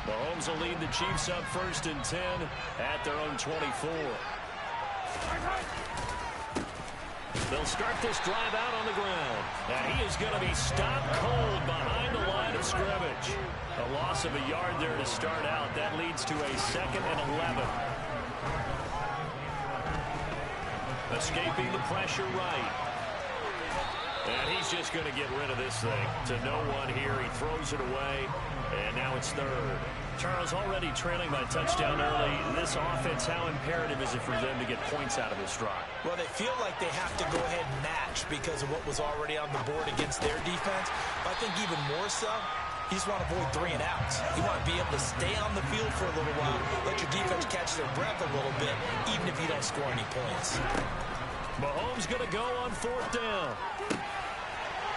Mahomes will lead the Chiefs up 1st and 10 at their own 24. They'll start this drive out on the ground. And he is going to be stopped cold behind the line of scrimmage. A loss of a yard there to start out. That leads to a 2nd and 11. Escaping the pressure right. And he's just going to get rid of this thing. To no one here. He throws it away. And now it's 3rd. Charles, already trailing by touchdown early. This offense, how imperative is it for them to get points out of this drive? Well, they feel like they have to go ahead and match because of what was already on the board against their defense. But I think even more so, you just want to avoid 3 and outs. You want to be able to stay on the field for a little while, let your defense catch their breath a little bit, even if you don't score any points. Mahomes going to go on 4th down.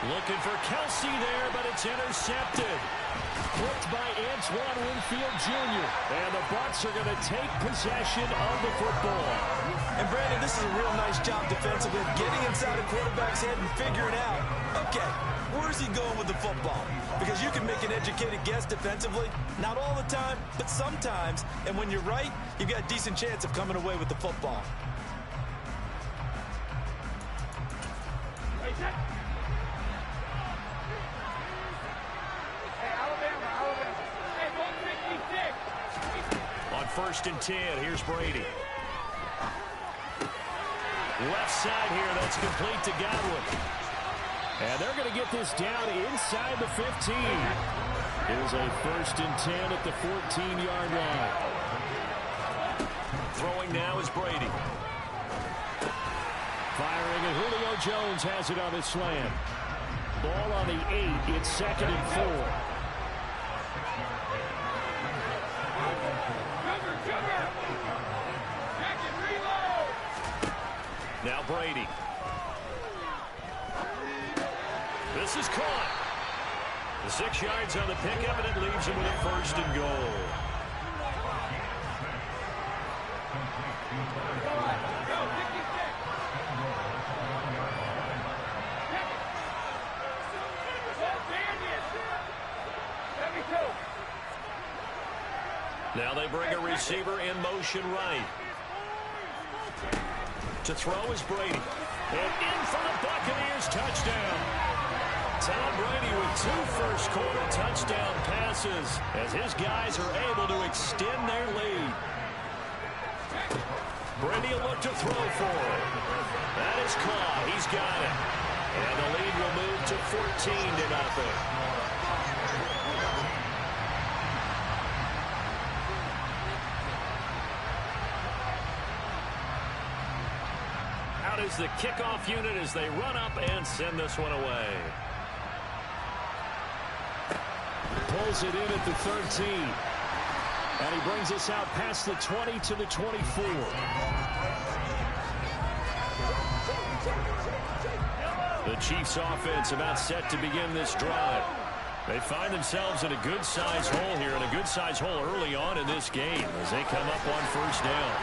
Looking for Kelsey there, but it's intercepted. Flipped by Antoine Winfield Jr. And the Bucs are going to take possession of the football. And Brandon, this is a real nice job defensively, getting inside a quarterback's head and figuring out, okay, where's he going with the football? Because you can make an educated guess defensively, not all the time, but sometimes. And when you're right, you've got a decent chance of coming away with the football. On 1st and 10, here's Brady. Left side here, that's complete to Godwin. And they're going to get this down inside the 15. It is a 1st and 10 at the 14-yard line. Throwing now is Brady. Firing, and Julio Jones has it on his slant. Ball on the 8, it's 2nd and 4. Now Brady. This is caught. The 6 yards on the pickup, and it leaves him with a 1st and goal. Now they bring a receiver in motion right. To throw is Brady. And in for the Buccaneers, touchdown. Tom Brady with 2 first-quarter touchdown passes as his guys are able to extend their lead. Brady will look to throw for it. That is caught. He's got it. And the lead will move to 14-0. Is the kickoff unit as they run up and send this one away. Pulls it in at the 13. And he brings us out past the 20 to the 24. The Chiefs offense about set to begin this drive. They find themselves in a good-sized hole here, and a good-sized hole early on in this game as they come up on 1st down.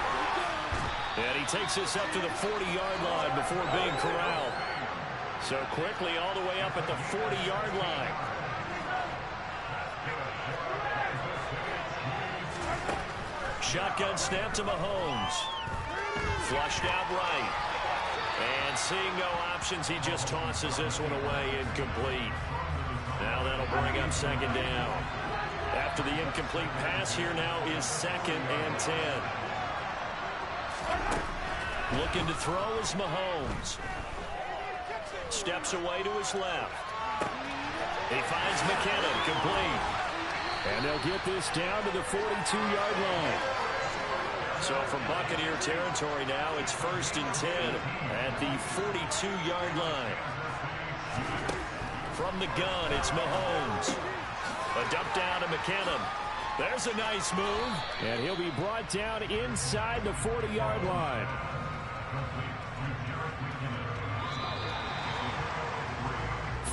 And he takes this up to the 40-yard line before being corralled. So quickly all the way up at the 40-yard line. Shotgun snap to Mahomes. Flushed out right. And seeing no options, he just tosses this one away incomplete. Now that'll bring up 2nd down. After the incomplete pass, here now is 2nd and 10. Looking to throw is Mahomes. Steps away to his left. He finds McKinnon, complete. And they'll get this down to the 42-yard line. So from Buccaneer territory now, it's 1st and 10 at the 42-yard line. From the gun, it's Mahomes. A dump down to McKinnon. There's a nice move. And he'll be brought down inside the 40-yard line.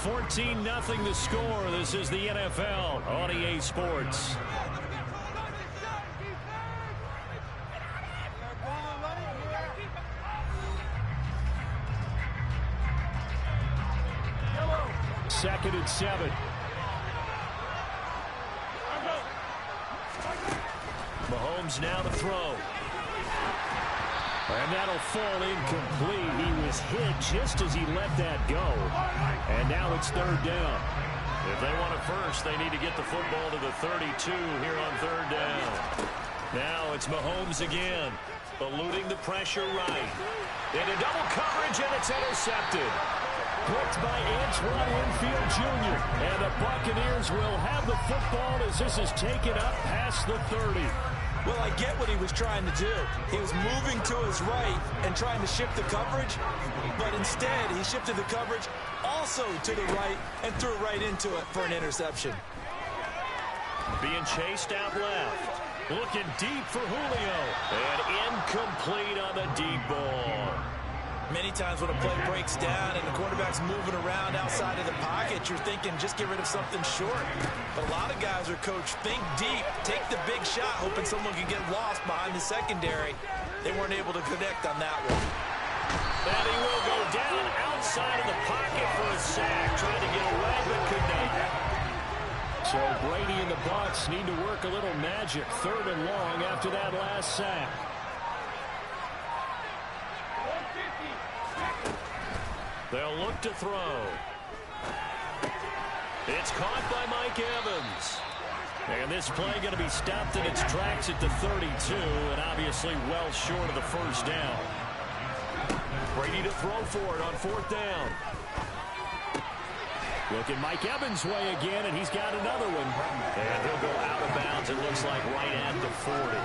$14-0 the score. This is the NFL on EA Sports. Second and 7. Mahomes now to throw. And that'll fall incomplete. He was hit just as he let that go. And now it's third down. If they want it first, they need to get the football to the 32 here on third down. Now it's Mahomes again, eluding the pressure right. Into double coverage, and it's intercepted. Blitzed by Antoine Winfield Jr. And the Buccaneers will have the football as this is taken up past the 30. Well, I get what he was trying to do. He was moving to his right and trying to shift the coverage, but instead he shifted the coverage also to the right and threw right into it for an interception. Being chased out left. Looking deep for Julio. And incomplete on the deep ball. Many times when a play breaks down and the quarterback's moving around outside of the pocket, you're thinking just get rid of something short. But a lot of guys are coached, think deep, take the big shot, hoping someone can get lost behind the secondary. They weren't able to connect on that one. And he will go down outside of the pocket for a sack. Trying to get away, but could not. So Brady and the Bucs need to work a little magic. Third and long after that last sack. They'll look to throw. It's caught by Mike Evans. And this play going to be stopped in its tracks at the 32, and obviously well short of the first down. Brady to throw for it on fourth down. Looking Mike Evans' way again, and he's got another one. And he'll go out of bounds, it looks like right at the 40.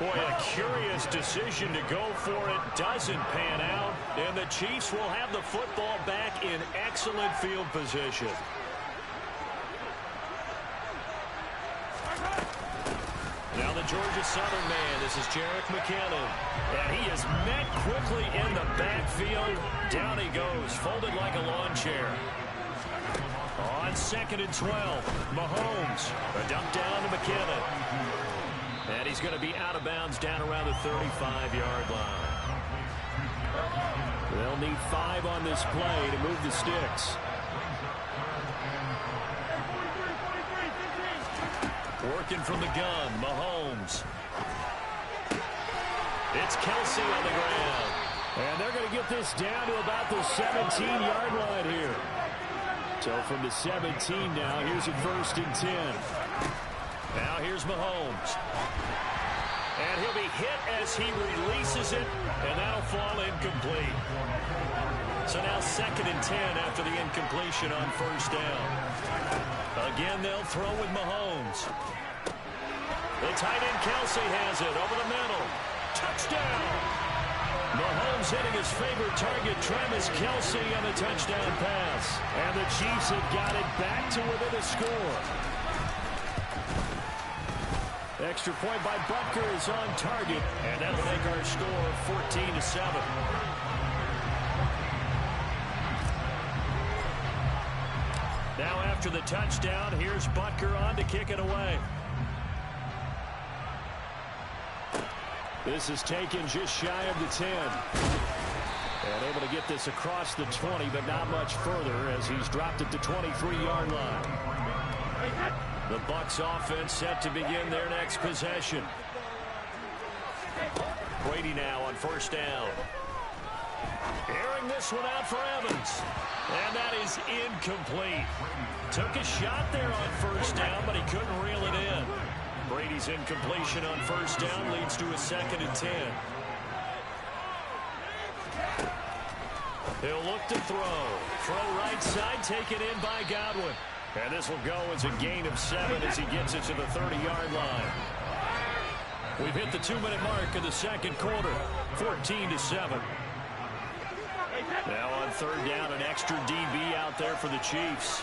Boy, a curious decision to go for it. Doesn't pan out. And the Chiefs will have the football back in excellent field position. Now the Georgia Southern man. This is Jerick McKinnon. And he is met quickly in the backfield. Down he goes, folded like a lawn chair. On 2nd and 12, Mahomes. A dump down to McKinnon. And he's going to be out of bounds down around the 35-yard line. They'll need 5 on this play to move the sticks. Working from the gun, Mahomes. It's Kelsey on the ground. And they're going to get this down to about the 17-yard line here. So from the 17 now, here's a 1st and 10. Now here's Mahomes. And he'll be hit as he releases it, and that'll fall incomplete. So now 2nd and 10 after the incompletion on first down. Again, they'll throw with Mahomes. The tight end Kelsey has it over the middle. Touchdown! Mahomes hitting his favorite target, Travis Kelsey, on the touchdown pass. And the Chiefs have got it back to within a score. Extra point by Butker is on target, and that'll make our score 14-7. Now after the touchdown, here's Butker on to kick it away. This is taken just shy of the 10. And able to get this across the 20, but not much further as he's dropped at the 23-yard line. The Bucs offense set to begin their next possession. Brady now on first down. Airing this one out for Evans. And that is incomplete. Took a shot there on first down, but he couldn't reel it in. Brady's incompletion on first down leads to a 2nd and 10. He'll look to throw. Throw right side, taken in by Godwin. And this will go as a gain of 7 as he gets it to the 30-yard line. We've hit the 2-minute mark of the second quarter, 14-7. Now on third down, an extra DB out there for the Chiefs.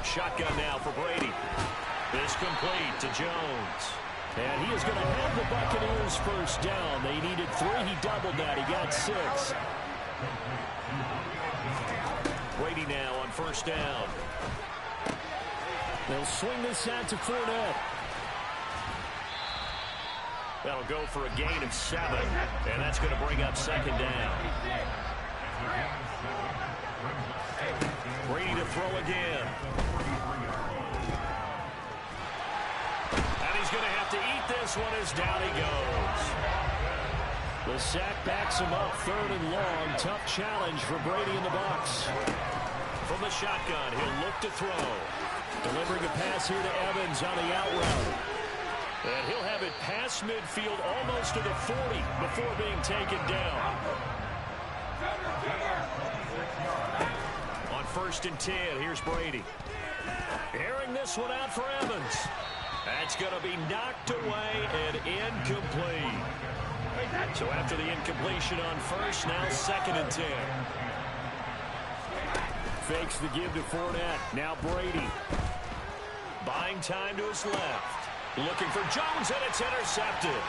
Shotgun now for Brady. It's complete to Jones. And he is going to have the Buccaneers first down. They needed 3. He doubled that. He got 6. Brady now on first down. They'll swing this out to Fournette. That'll go for a gain of 7. And that's going to bring up second down. Brady to throw again. And he's going to have to eat this one as down he goes. The sack backs him up, 3rd and long. Tough challenge for Brady in the box. From the shotgun, he'll look to throw. Delivering a pass here to Evans on the out route. And he'll have it past midfield almost to the 40 before being taken down. On 1st and 10, here's Brady. Airing this one out for Evans. That's going to be knocked away and incomplete. So after the incompletion on 1st, now 2nd and 10. Fakes the give to Fournette. Now Brady. Buying time to his left. Looking for Jones, and it's intercepted.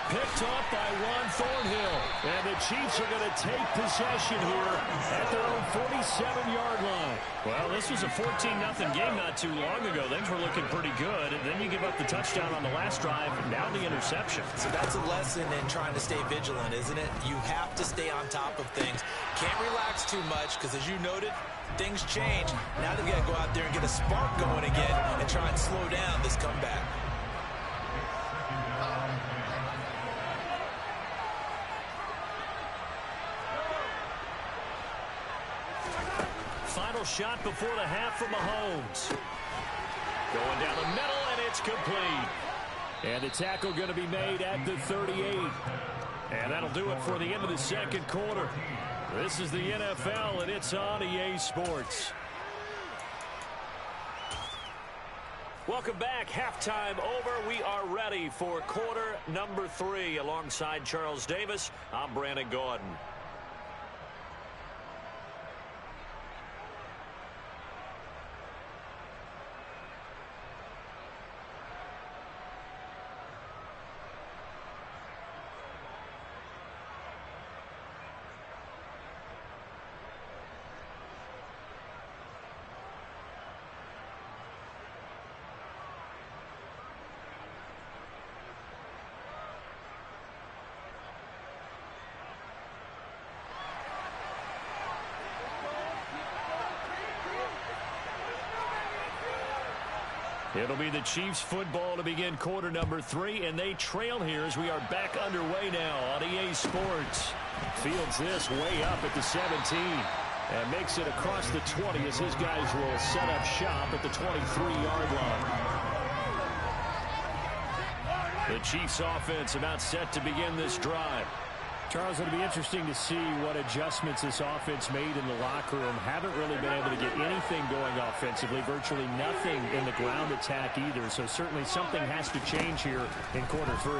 Picked up by Ron Thornhill. And the Chiefs are going to take possession here at their own 47-yard line. Well, this was a 14-0 game not too long ago. Things were looking pretty good. And then you give up the touchdown on the last drive, and now the interception. So that's a lesson in trying to stay vigilant, isn't it? You have to stay on top of things. Can't relax too much because, as you noted, things change. Now they've got to go out there and get a spark going again and try and slow down this comeback. Final shot before the half from Mahomes. Going down the middle, and it's complete. And the tackle going to be made at the 38. And that'll do it for the end of the 2nd quarter. This is the NFL, and it's on EA Sports. Welcome back. Halftime over. We are ready for quarter number 3. Alongside Charles Davis, I'm Brandon Gaudin. It'll be the Chiefs football to begin quarter number 3, and they trail here as we are back underway now on EA Sports. Fields this way up at the 17 and makes it across the 20 as his guys will set up shop at the 23-yard line. The Chiefs offense about set to begin this drive. Charles, it'll be interesting to see what adjustments this offense made in the locker room. Haven't really been able to get anything going offensively, virtually nothing in the ground attack either. So certainly something has to change here in quarter 3.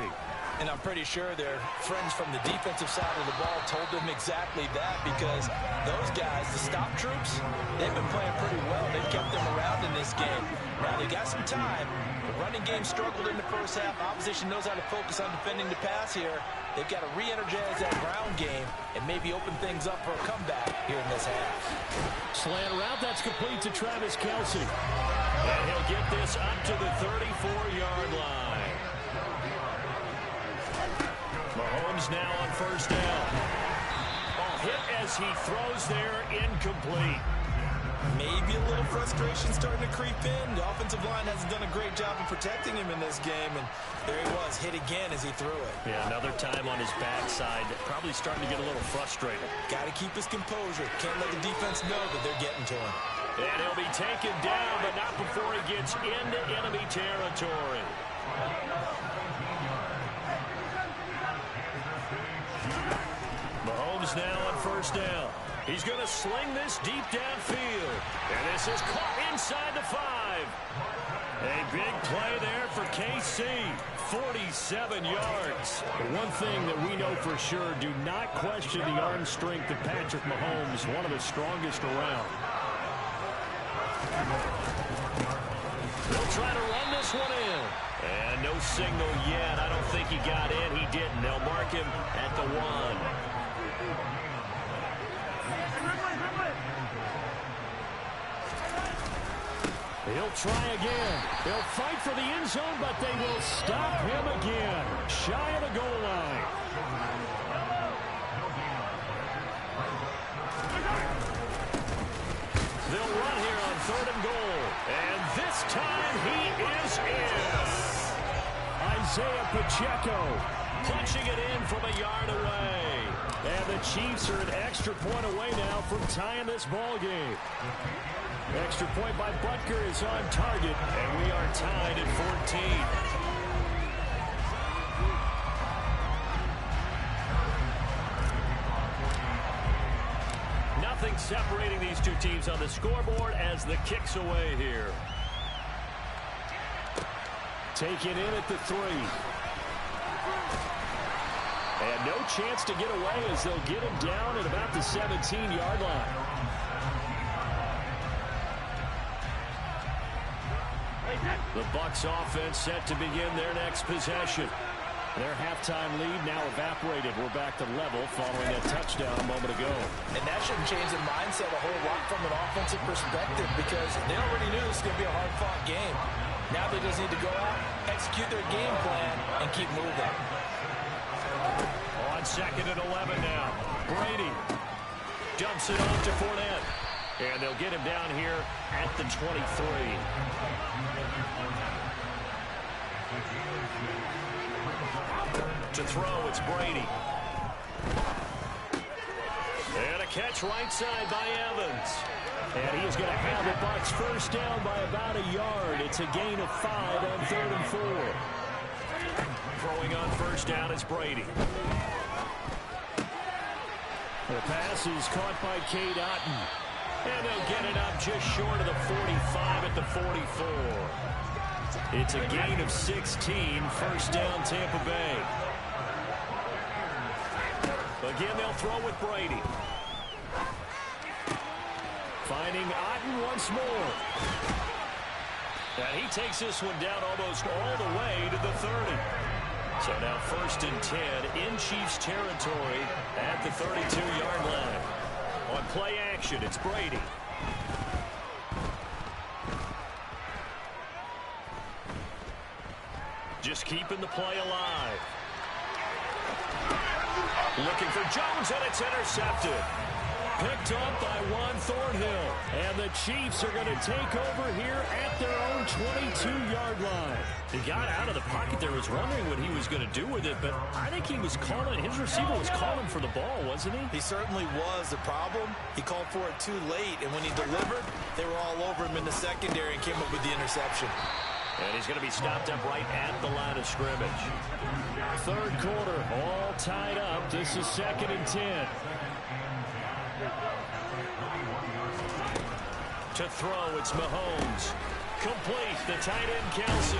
And I'm pretty sure their friends from the defensive side of the ball told them exactly that, because those guys, the stop troops, they've been playing pretty well. They've kept them around in this game. Now they got some time. The running game struggled in the first half. Opposition knows how to focus on defending the pass here. They've got to re-energize that ground game and maybe open things up for a comeback here in this half. Slant route, that's complete to Travis Kelce. And he'll get this up to the 34-yard line. Mahomes now on 1st down. Ball hit as he throws there, incomplete. Maybe a little frustration starting to creep in. The offensive line hasn't done a great job of protecting him in this game, and there he was, hit again as he threw it. Yeah, another time on his backside, probably starting to get a little frustrated. Got to keep his composure. Can't let the defense know that they're getting to him. And he'll be taken down, but not before he gets into enemy territory. Mahomes now on 1st down. He's going to sling this deep downfield. And this is caught inside the 5. A big play there for KC. 47 yards. The one thing that we know for sure, do not question the arm strength of Patrick Mahomes, one of the strongest around. They'll try to run this one in. And no signal yet. I don't think he got in. He didn't. They'll mark him at the 1. He'll try again. They'll fight for the end zone, but they will stop him again. Shy of the goal line. They'll run here on 3rd and goal. And this time he is in. Isaiah Pacheco punching it in from a yard away. And the Chiefs are an extra point away now from tying this ball game. Extra point by Butker is on target, and we are tied at 14. Nothing separating these two teams on the scoreboard as the kick's away here. Taken in at the 3. And no chance to get away as they'll get him down at about the 17-yard line. The Bucs offense set to begin their next possession. Their halftime lead now evaporated. We're back to level following that touchdown a moment ago. And that shouldn't change the mindset a whole lot from an offensive perspective because they already knew this was going to be a hard-fought game. Now they just need to go out, execute their game plan, and keep moving. On 2nd and 11 now. Brady dumps it off to Fournette. And they'll get him down here at the 23. To throw, it's Brady. And a catch right side by Evans. And he is going to have the Bucs first down by about a yard. It's a gain of 5 on 3rd and 4. Throwing on first down, it's Brady. The pass is caught by Cade Otton. And they'll get it up just short of the 45 at the 44. It's a gain of 16, first down Tampa Bay. Again, they'll throw with Brady. Finding Otton once more. And he takes this one down almost all the way to the 30. So now 1st and 10 in Chiefs territory at the 32-yard line. On play action, it's Brady. Just keeping the play alive. Looking for Jones, and it's intercepted. Picked up by Juan Thornhill. And the Chiefs are going to take over here at their own 22-yard line. He got out of the pocket there, was wondering what he was going to do with it, but I think he was calling, his receiver was calling for the ball, wasn't he? He certainly was. The problem, he called for it too late, and when he delivered, they were all over him in the secondary and came up with the interception. And he's going to be stopped up right at the line of scrimmage. 3rd quarter, all tied up. This is 2nd and 10. To throw, it's Mahomes. Complete, the tight end Kelsey.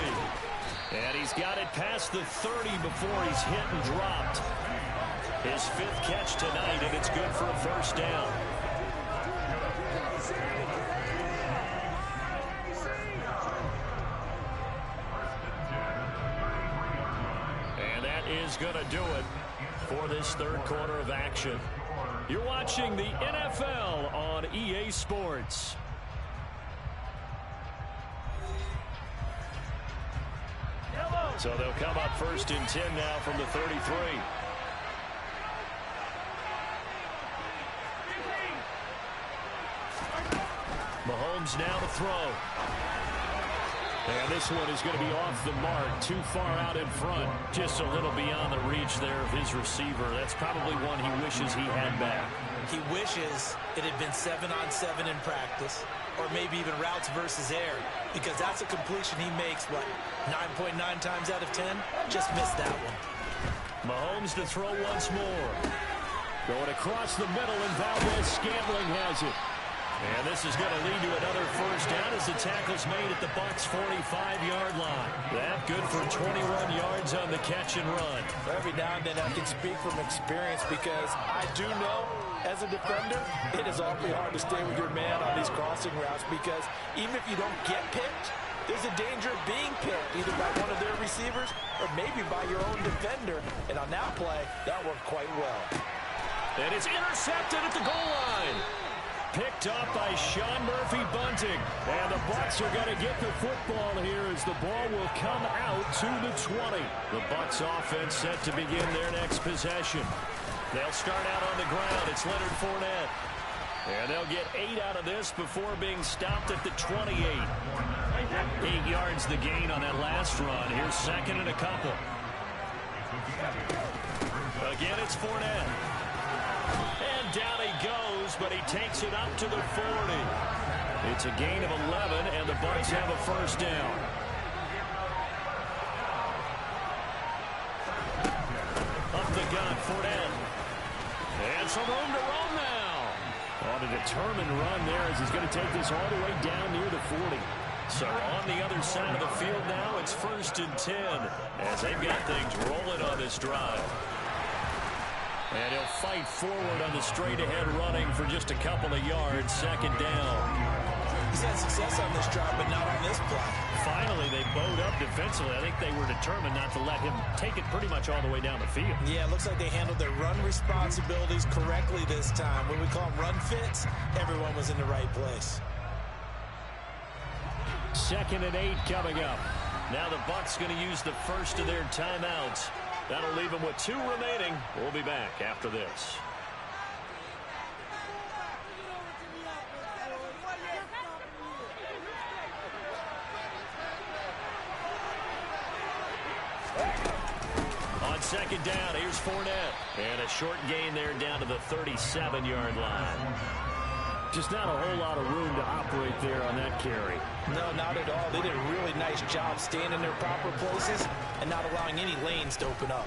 And he's got it past the 30 before he's hit and dropped. His 5th catch tonight, and it's good for a first down. And that is going to do it for this 3rd quarter of action. You're watching the NFL on EA Sports. So they'll come up 1st and 10 now from the 33. Mahomes now to throw. And this one is going to be off the mark, too far out in front. Just a little beyond the reach there of his receiver. That's probably one he wishes he had back. He wishes it had been 7-on-7 in practice, or maybe even routes versus air, because that's a completion he makes, what, 9.9 times out of 10? Just missed that one. Mahomes to throw once more. Going across the middle, and Valdez-Scantling has it. And this is going to lead to another first down as the tackle's made at the Bucs' 45-yard line. That good for 21 yards on the catch and run. Every now and then I can speak from experience because I do know, as a defender, it is awfully hard to stay with your man on these crossing routes because even if you don't get picked, there's a danger of being picked either by one of their receivers or maybe by your own defender. And on that play, that worked quite well. And it's intercepted at the goal line. Picked up by Sean Murphy-Bunting. And the Bucs are going to get the football here as the ball will come out to the 20. The Bucs offense set to begin their next possession. They'll start out on the ground. It's Leonard Fournette. And they'll get 8 out of this before being stopped at the 28. 8 yards the gain on that last run. Here's second and a couple. Again, it's Fournette. And down he goes, but he takes it up to the 40. It's a gain of 11, and the Bucs have a first down. Up the gun, Fournette. And some room to roam now. On a determined run there as he's going to take this all the way down near the 40. So on the other side of the field now, it's 1st and 10 as they've got things rolling on this drive. And he'll fight forward on the straight-ahead running for just a couple of yards, second down. He's had success on this drive, but not on this play. Finally, they bowed up defensively. I think they were determined not to let him take it pretty much all the way down the field. Yeah, it looks like they handled their run responsibilities correctly this time. When we call them run fits, everyone was in the right place. 2nd and 8 coming up. Now the Bucs going to use the first of their timeouts. That'll leave them with 2 remaining. We'll be back after this. On second down, here's Fournette. And a short gain there down to the 37-yard line. Just not a whole lot of room to operate there on that carry. No, not at all. They did a really nice job staying in their proper places and not allowing any lanes to open up.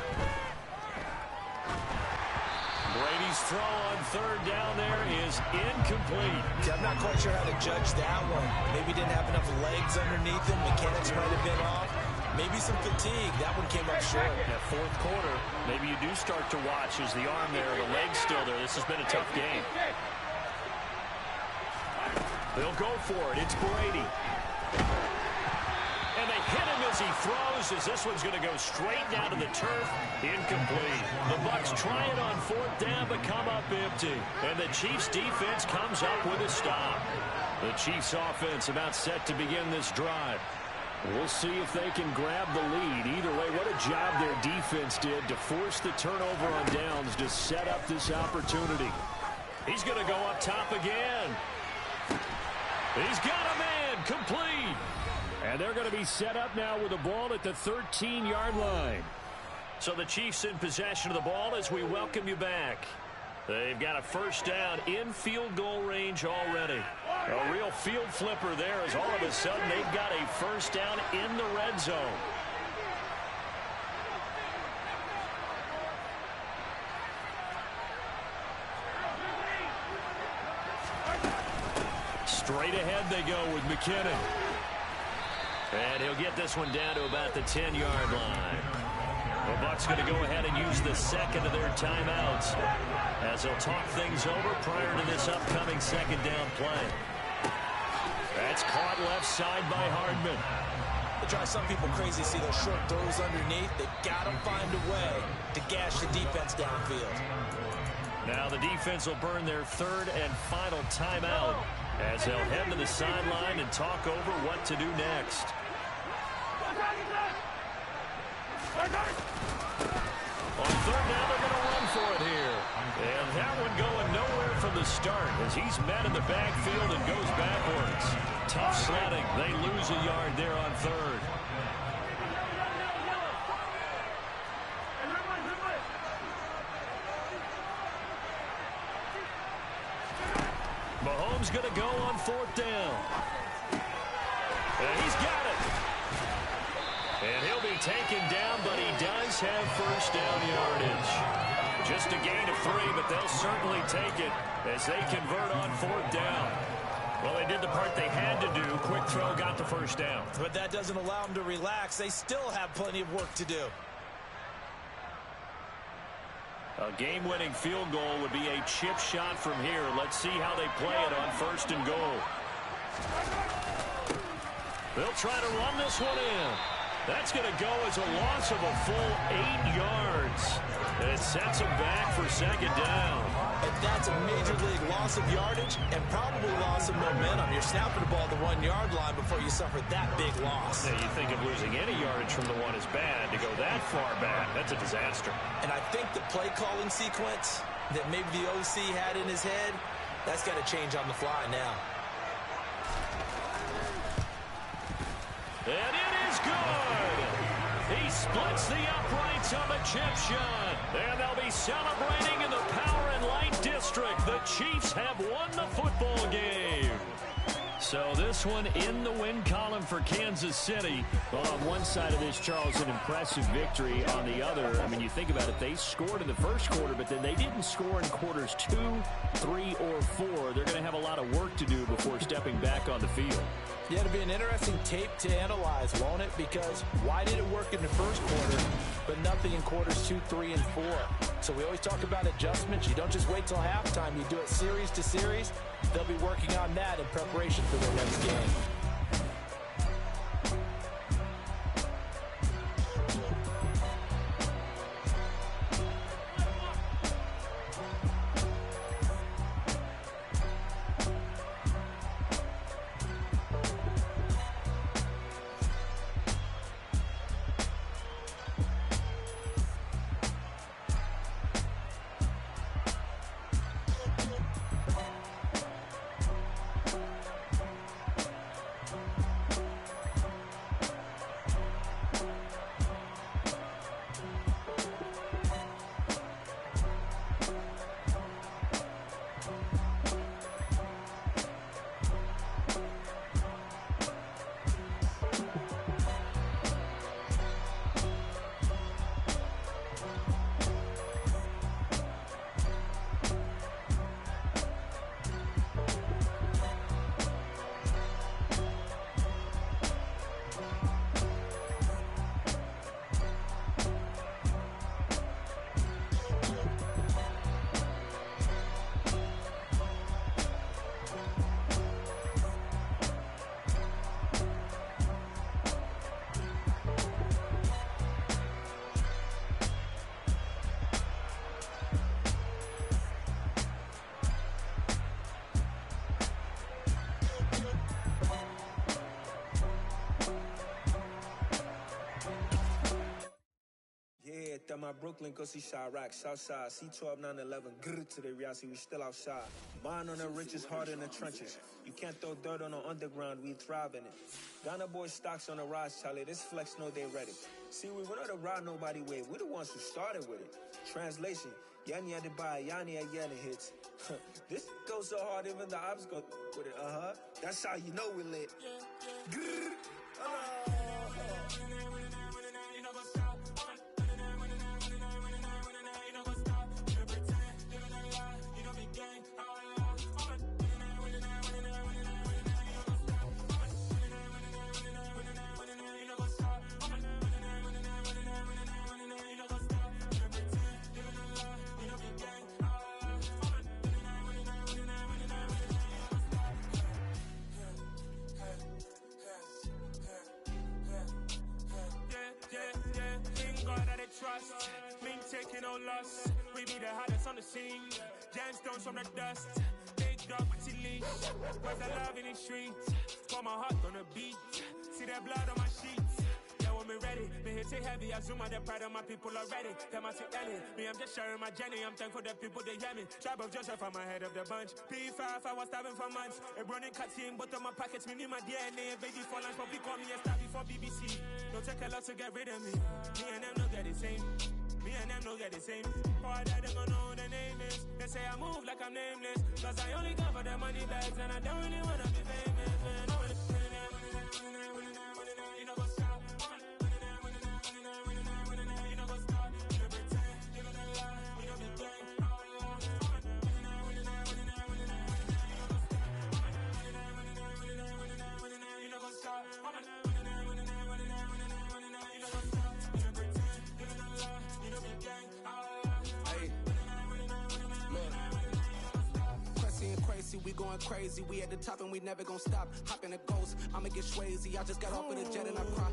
Brady's throw on third down there is incomplete. I'm not quite sure how to judge that one. Maybe didn't have enough legs underneath him. Mechanics might have been off. Maybe some fatigue. That one came up short. That fourth quarter, maybe you do start to watch as the arm there, the leg's still there. This has been a tough game. They'll go for it. It's Brady. And they hit him as he throws, as this one's going to go straight down to the turf. Incomplete. The Bucs try it on 4th down, but come up empty. And the Chiefs' defense comes up with a stop. The Chiefs' offense about set to begin this drive. We'll see if they can grab the lead. Either way, what a job their defense did to force the turnover on downs to set up this opportunity. He's going to go up top again. He's got a man, complete. And they're going to be set up now with the ball at the 13-yard line. So the Chiefs in possession of the ball as we welcome you back. They've got a first down in field goal range already. A real field flipper there as all of a sudden they've got a first down in the red zone. Straight ahead they go with McKinnon. And he'll get this one down to about the 10-yard line. The Bucs going to go ahead and use the second of their timeouts as they'll talk things over prior to this upcoming second down play. That's caught left side by Hardman. They drive some people crazy to see those short throws underneath. They've got to find a way to gash the defense downfield. Now the defense will burn their third and final timeout as they'll head to the sideline and talk over what to do next. On third down, they're going to run for it here. And that one going nowhere from the start as he's met in the backfield and goes backwards. Tough sledding. They lose a yard there on third. Mahomes going to go on 4th down. And he's got it. And he'll be taken down, but he does have first down yardage. Just a gain of 3, but they'll certainly take it as they convert on 4th down. Well, they did the part they had to do. Quick throw, got the first down. But that doesn't allow them to relax. They still have plenty of work to do. A game-winning field goal would be a chip shot from here. Let's see how they play it on 1st and goal. They'll try to run this one in. That's going to go as a loss of a full 8 yards. And it sets them back for second down. And that's a major league loss of yardage and probably loss of momentum. You're snapping the ball at the 1-yard line before you suffer that big loss. Yeah, you think of losing any yardage from the 1 is bad. To go that far back, that's a disaster. And I think the play calling sequence that maybe the OC had in his head, that's got to change on the fly now. And it is good. He splits the uprights on the chip shot. And they'll be celebrating in the Power and Light District. The Chiefs have won the football game. So this one in the win column for Kansas City. Well, on one side of this, Charles, an impressive victory. On the other, I mean, you think about it, they scored in the first quarter, but then they didn't score in quarters 2, 3, or 4. They're going to have a lot of work to do before stepping back on the field. Yeah, it'll be an interesting tape to analyze, won't it? Because why did it work in the first quarter, but nothing in quarters 2, 3, and 4? So we always talk about adjustments. You don't just wait till halftime. You do it series to series. They'll be working on that in preparation for their next game. My Brooklyn, go see Chirac, Southside, C12, 911, grrr to the reality, we still outside. Bond on the richest, heart in the trenches. You can't throw dirt on the underground, we thrive in it. Ghana boys stocks on the rise, Charlie, this flex know they ready. See, we went on the ride nobody way, we the ones who started with it. Translation, Yanni had to buy, Yanni had Yanni hits. This goes so hard, even the ops go with it, That's how you know we lit. Grrr, trust, been taking no loss. We be the hottest on the scene. Gemstones from the dust. Big dog with leash. Where's the love in the streets? Pour my heart on the beat. See that blood on my sheets. Yeah, when me ready, me hit it heavy. I zoom out the pride of my people already. Them I see Ellie. Me, I'm just sharing my journey. I'm thankful that people they hear me. Tribe of Joseph, I'm ahead of the bunch. P5, I was starving for months. A running cut team, but on my pockets, me need my DNA. Baby for lunch, but we call me a star before BBC. Don't take a lot to get rid of me. Me and them don't get the same. Me and them don't get the same. All that they gonna know who the name is. They say I move like I'm nameless. Cause I only go for the money bags and I don't really wanna be famous, man. You know what's up? You know what's up? You know pretend, you know the lie, you know the game. You know what's up? We going crazy, we at the top and we never gonna stop. Hop in a ghost, I'ma get swayzy. I just got off with a jet and I cry.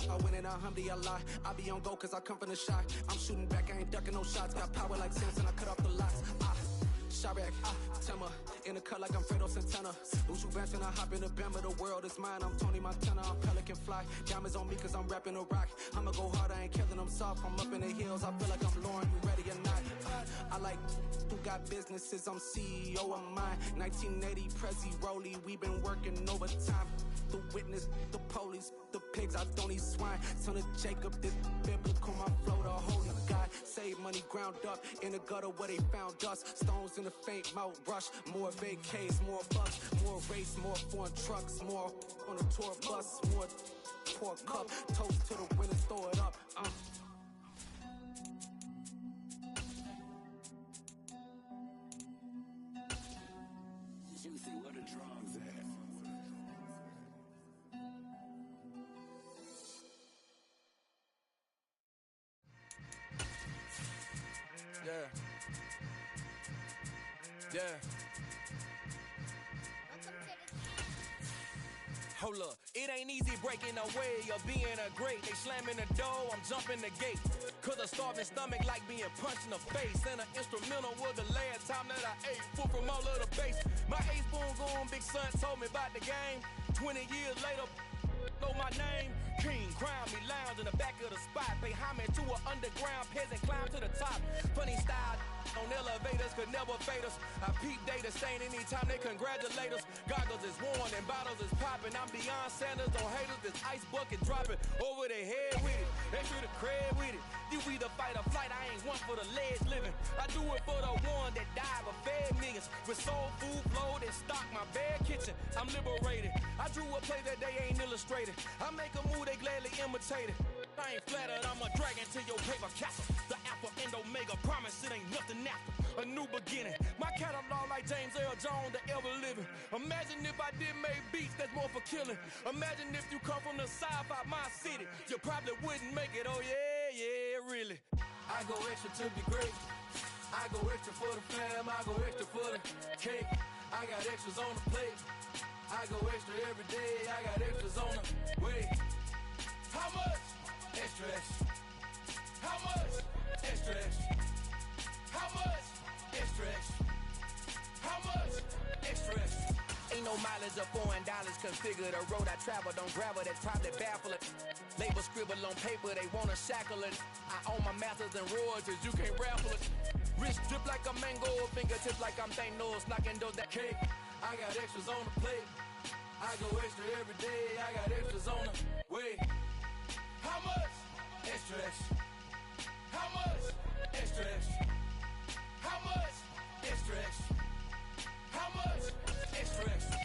I win in a Humvee, I lie. I be on go cause I come from the shot. I'm shooting back, I ain't ducking no shots. Got power like Samson, I cut off the lots. Chirac, Timmer, in the cut like I'm Fredo Santana. Ushu Vanson, I hop in the Bama, the world is mine. I'm Tony Montana, I'm Pelican Fly. Diamonds on me cause I'm rapping a rock. I'ma go hard, I ain't killing them soft. I'm up in the hills, I feel like I'm Lauren, you ready or not? I like who got businesses, I'm CEO of mine. 1980 Prezi Rolly, we been working overtime. The witness, the police, the pigs, I don't eat swine. Son of Jacob, this biblical, my flow, the holy God. Save money ground up in the gutter where they found dust. Stones in the faint mouth rush. More vacays, more bucks, more race, more foreign trucks, more on a tour bus, more pork cup. Toast to the winners, throw it up. You see what a drum's at. Yeah. Hold up, it ain't easy breaking away or being a great. They slamming the door, I'm jumping the gate. Cause a starving stomach like being punched in the face. And an instrumental was the last time that I ate. Full from all of the bass. My ace boom goon, big son told me about the game. 20 years later, know my name. King, crown me, lounge in the back of the spot. Pay homage to an underground peasant, climb to the top. Funny style on elevators could never fade us. I peep data stain anytime they congratulate us. Goggles is worn and bottles is popping. I'm beyond Sanders on haters. This ice bucket dropping over their head with it. Extra the cred with it. You either fight or flight. I ain't one for the ledge living. I do it for the one that died but fed niggas. With soul food flowed and stocked my bare kitchen. I'm liberated. I drew a play that they ain't illustrated. I make a move they gladly imitate it. I ain't flattered, I'm a dragon to your paper castle. The alpha and omega, promise it ain't nothing after. A new beginning, my catalog like James Earl Jones, the ever living. Imagine if I did make beats, that's more for killing. Imagine if you come from the south out my city, you probably wouldn't make it, oh yeah, really. I go extra to be great. I go extra for the fam, I go extra for the cake. I got extras on the plate. I go extra every day, I got extras on the way. How much? Extra, extra. How much? Extra, extra. How much? Extra, extra. How much? Extra, extra. Ain't no mileage of $4 configure the road I travel. Don't gravel, that's probably baffling. Label scribble on paper, they wanna shackle it. I own my masters and royalties, you can't raffle it. Wrist drip like a mango, fingertips like I'm Thanos, knocking those that cake. I got extras on the plate. I go extra every day, I got extras on the way. How much? Extra, extra. How much? Extra, extra. How much? Extra, extra. How much? Extra, extra.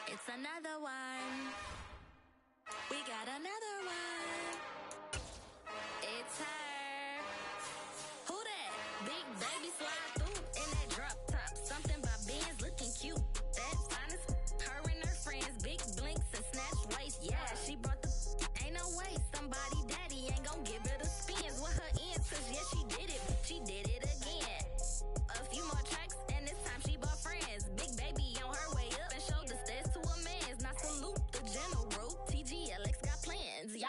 It's another one. We got another one. It's her. Who that? Big baby slide through in that drop top. Something by Benz looking cute. That's honest. Her and her friends, big blinks and snatch waist. Yeah, she brought the. Ain't no way somebody daddy ain't gon' give her the spins with her ends. Cause yeah, she did it. She did it again. A few more tracks and this time she bought friends. Big baby on her way up and showed the stairs to a man's. Now salute the general. TGLX got plans. Yeah.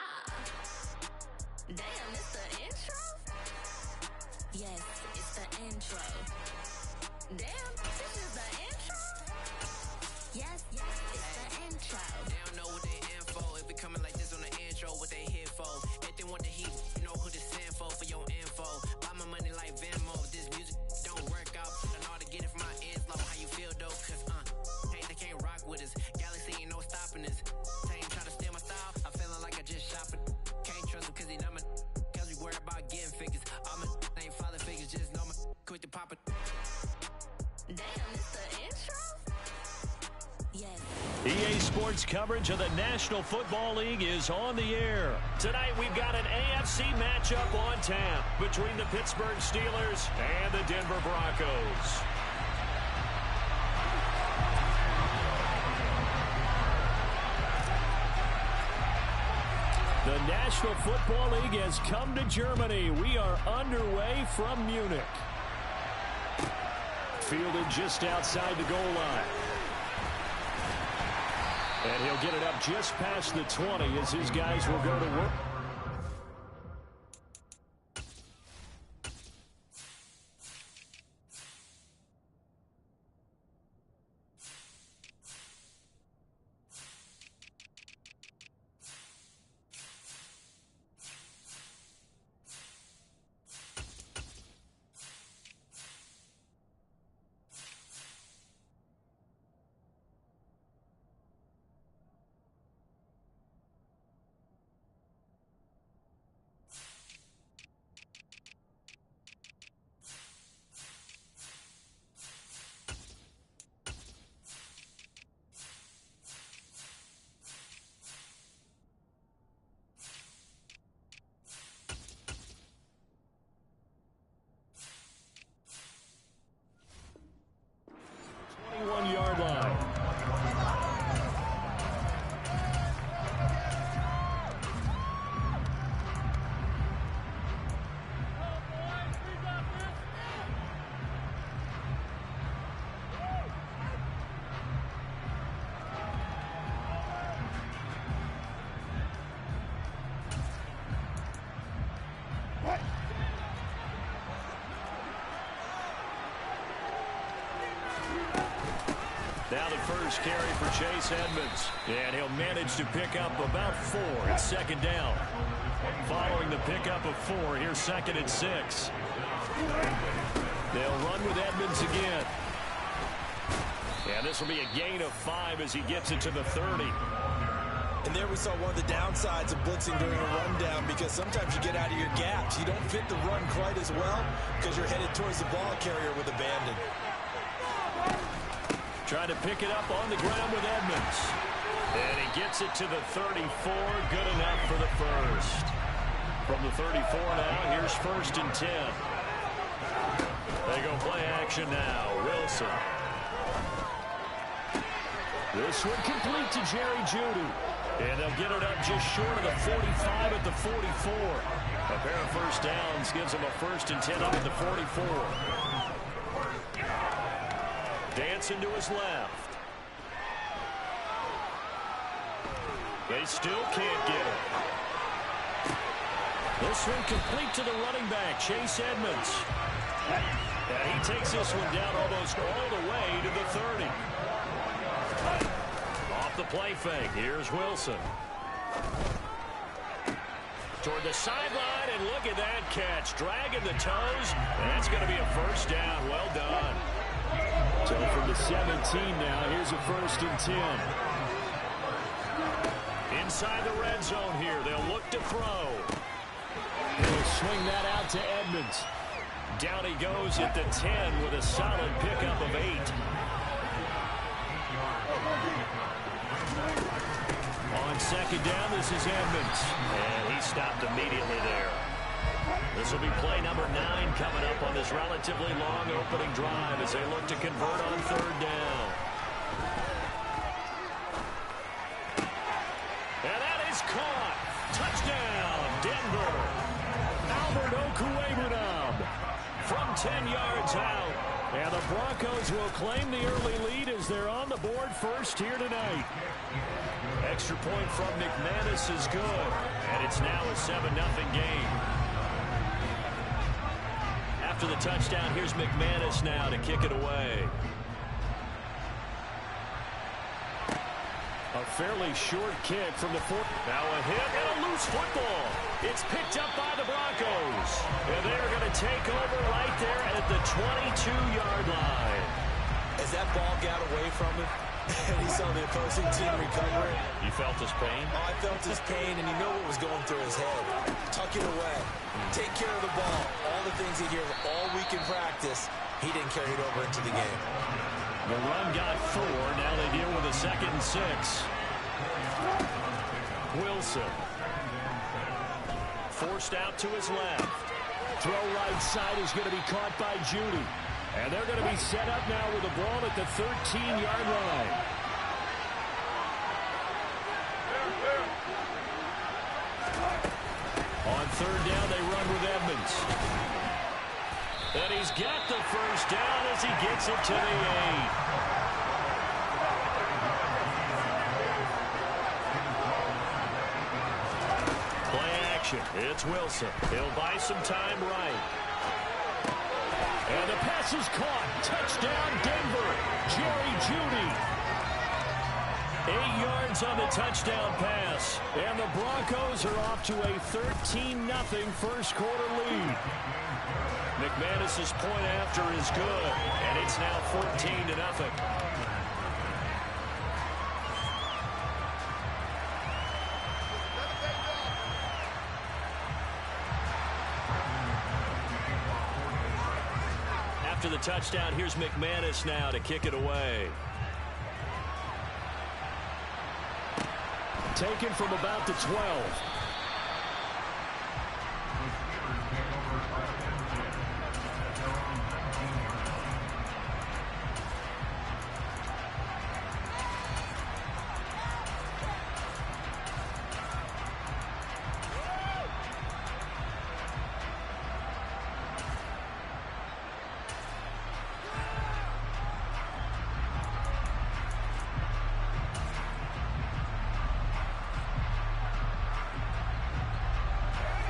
Damn, it's the intro? Yes, it's the intro. Damn, this is the intro? Yes, it's the intro. They don't know what they info. If we coming like this on the intro, what they here for? If they want the heat, you know who to send for your info. Buy my money like Venmo. If this music don't work out, I know how to get it from my ends low. How you feel though? Cause hey, they can't rock with us. Galaxy ain't no stopping us. They ain't try to steal my style. I'm feeling like I just shop it. Can't trust him cause he not my. Cause we worry about getting figures. All my ain't father figures, just know my quick to pop it. Damn, it's the intro? Yes. EA Sports coverage of the National Football League is on the air. Tonight we've got an AFC matchup on tap between the Pittsburgh Steelers and the Denver Broncos. The National Football League has come to Germany. We are underway from Munich. Fielded just outside the goal line. And he'll get it up just past the 20 as his guys will go to work. Now the first carry for Chase Edmonds. And he'll manage to pick up about 4. It's second down. Following the pickup of 4, here's 2nd and 6. They'll run with Edmonds again. And this will be a gain of 5 as he gets it to the 30. And there we saw one of the downsides of blitzing during a rundown, because sometimes you get out of your gaps. You don't fit the run quite as well because you're headed towards the ball carrier with abandon. Trying to pick it up on the ground with Edmonds. And he gets it to the 34. Good enough for the first. From the 34 now, here's 1st and 10. They go play action now. Wilson. This one complete to Jerry Jeudy. And they'll get it up just short of the 45 at the 44. A pair of first downs gives them a 1st and 10 up at the 44. Dancing to his left. They still can't get it. This one complete to the running back, Chase Edmonds. And he takes this one down almost all the way to the 30. Off the play fake, here's Wilson. Toward the sideline, and look at that catch. Dragging the toes, and that's going to be a first down. Well done. So from the 17 now, here's a 1st and 10. Inside the red zone here, they'll look to throw. He'll swing that out to Edmonds. Down he goes at the 10 with a solid pickup of 8. On 2nd down, this is Edmonds. And he stopped immediately there. This will be play number 9 coming up on this relatively long opening drive as they look to convert on 3rd down. And that is caught. Touchdown, Denver. Albert Okwuegbunam from 10 yards out. And the Broncos will claim the early lead as they're on the board first here tonight. Extra point from McManus is good. And it's now a 7-0 game. After the touchdown, here's McManus now to kick it away. A fairly short kick from the 4. Now a hit and a loose football. It's picked up by the Broncos. And they're going to take over right there at the 22-yard line. As that ball got away from him, and he saw the opposing team recover it. You felt his pain? Oh, I felt his pain, and you know what was going through his head. Tuck it away. Take care of the ball. All the things he hears all week in practice, he didn't carry it over into the game. The run got 4. Now they deal with a 2nd and 6. Wilson. Forced out to his left. Throw right side is going to be caught by Jeudy. And they're going to be set up now with the ball at the 13-yard line. On 3rd down, they run with Edmonds. And he's got the first down as he gets it to the 8. Play action. It's Wilson. He'll buy some time right. And the pass is caught. Touchdown, Denver. Jerry Jeudy. 8 yards on the touchdown pass. And the Broncos are off to a 13-0 first quarter lead. McManus's point after is good. And it's now 14-0. After the touchdown, here's McManus now to kick it away. Taken from about the 12.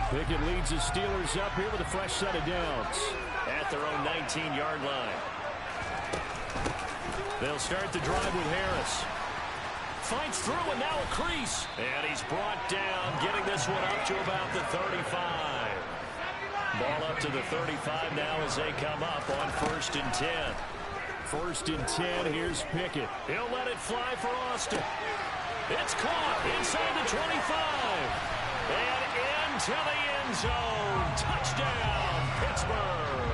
Pickett leads the Steelers up here with a fresh set of downs at their own 19-yard line. They'll start the drive with Harris. Fights through and now a crease. And he's brought down, getting this one up to about the 35. Ball up to the 35 now as they come up on 1st and 10. 1st and 10, here's Pickett. He'll let it fly for Austin. It's caught inside the 25. And into the end zone. Touchdown, Pittsburgh.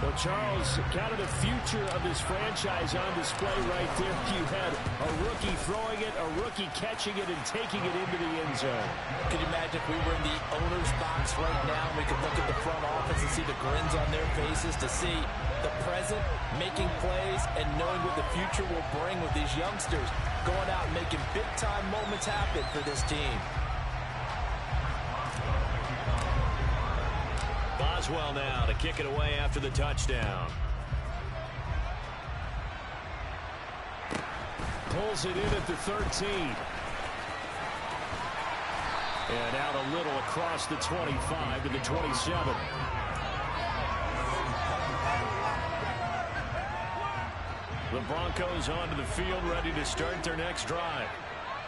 Well, Charles, kind of the future of this franchise on display right there. You had a rookie throwing it, a rookie catching it, and taking it into the end zone. Could you imagine if we were in the owner's box right now and we could look at the front office and see the grins on their faces, to see the present making plays and knowing what the future will bring with these youngsters going out and making big-time moments happen for this team. Boswell now to kick it away after the touchdown. Pulls it in at the 13. And out a little across the 25 to the 27. The Broncos onto the field, ready to start their next drive.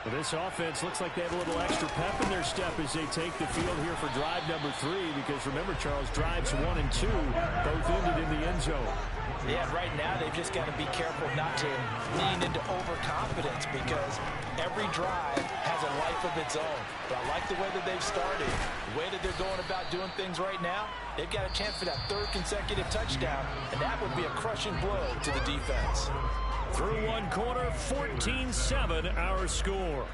Well, this offense looks like they have a little extra pep in their step as they take the field here for drive number 3. Because remember, Charles, drives 1 and 2 both ended in the end zone. Yeah, right now they've just got to be careful not to lean into overconfidence because every drive has a life of its own. But I like the way that they've started, the way that they're going about doing things right now. They've got a chance for that 3rd consecutive touchdown, and that would be a crushing blow to the defense. Through one quarter, 14-7 our score.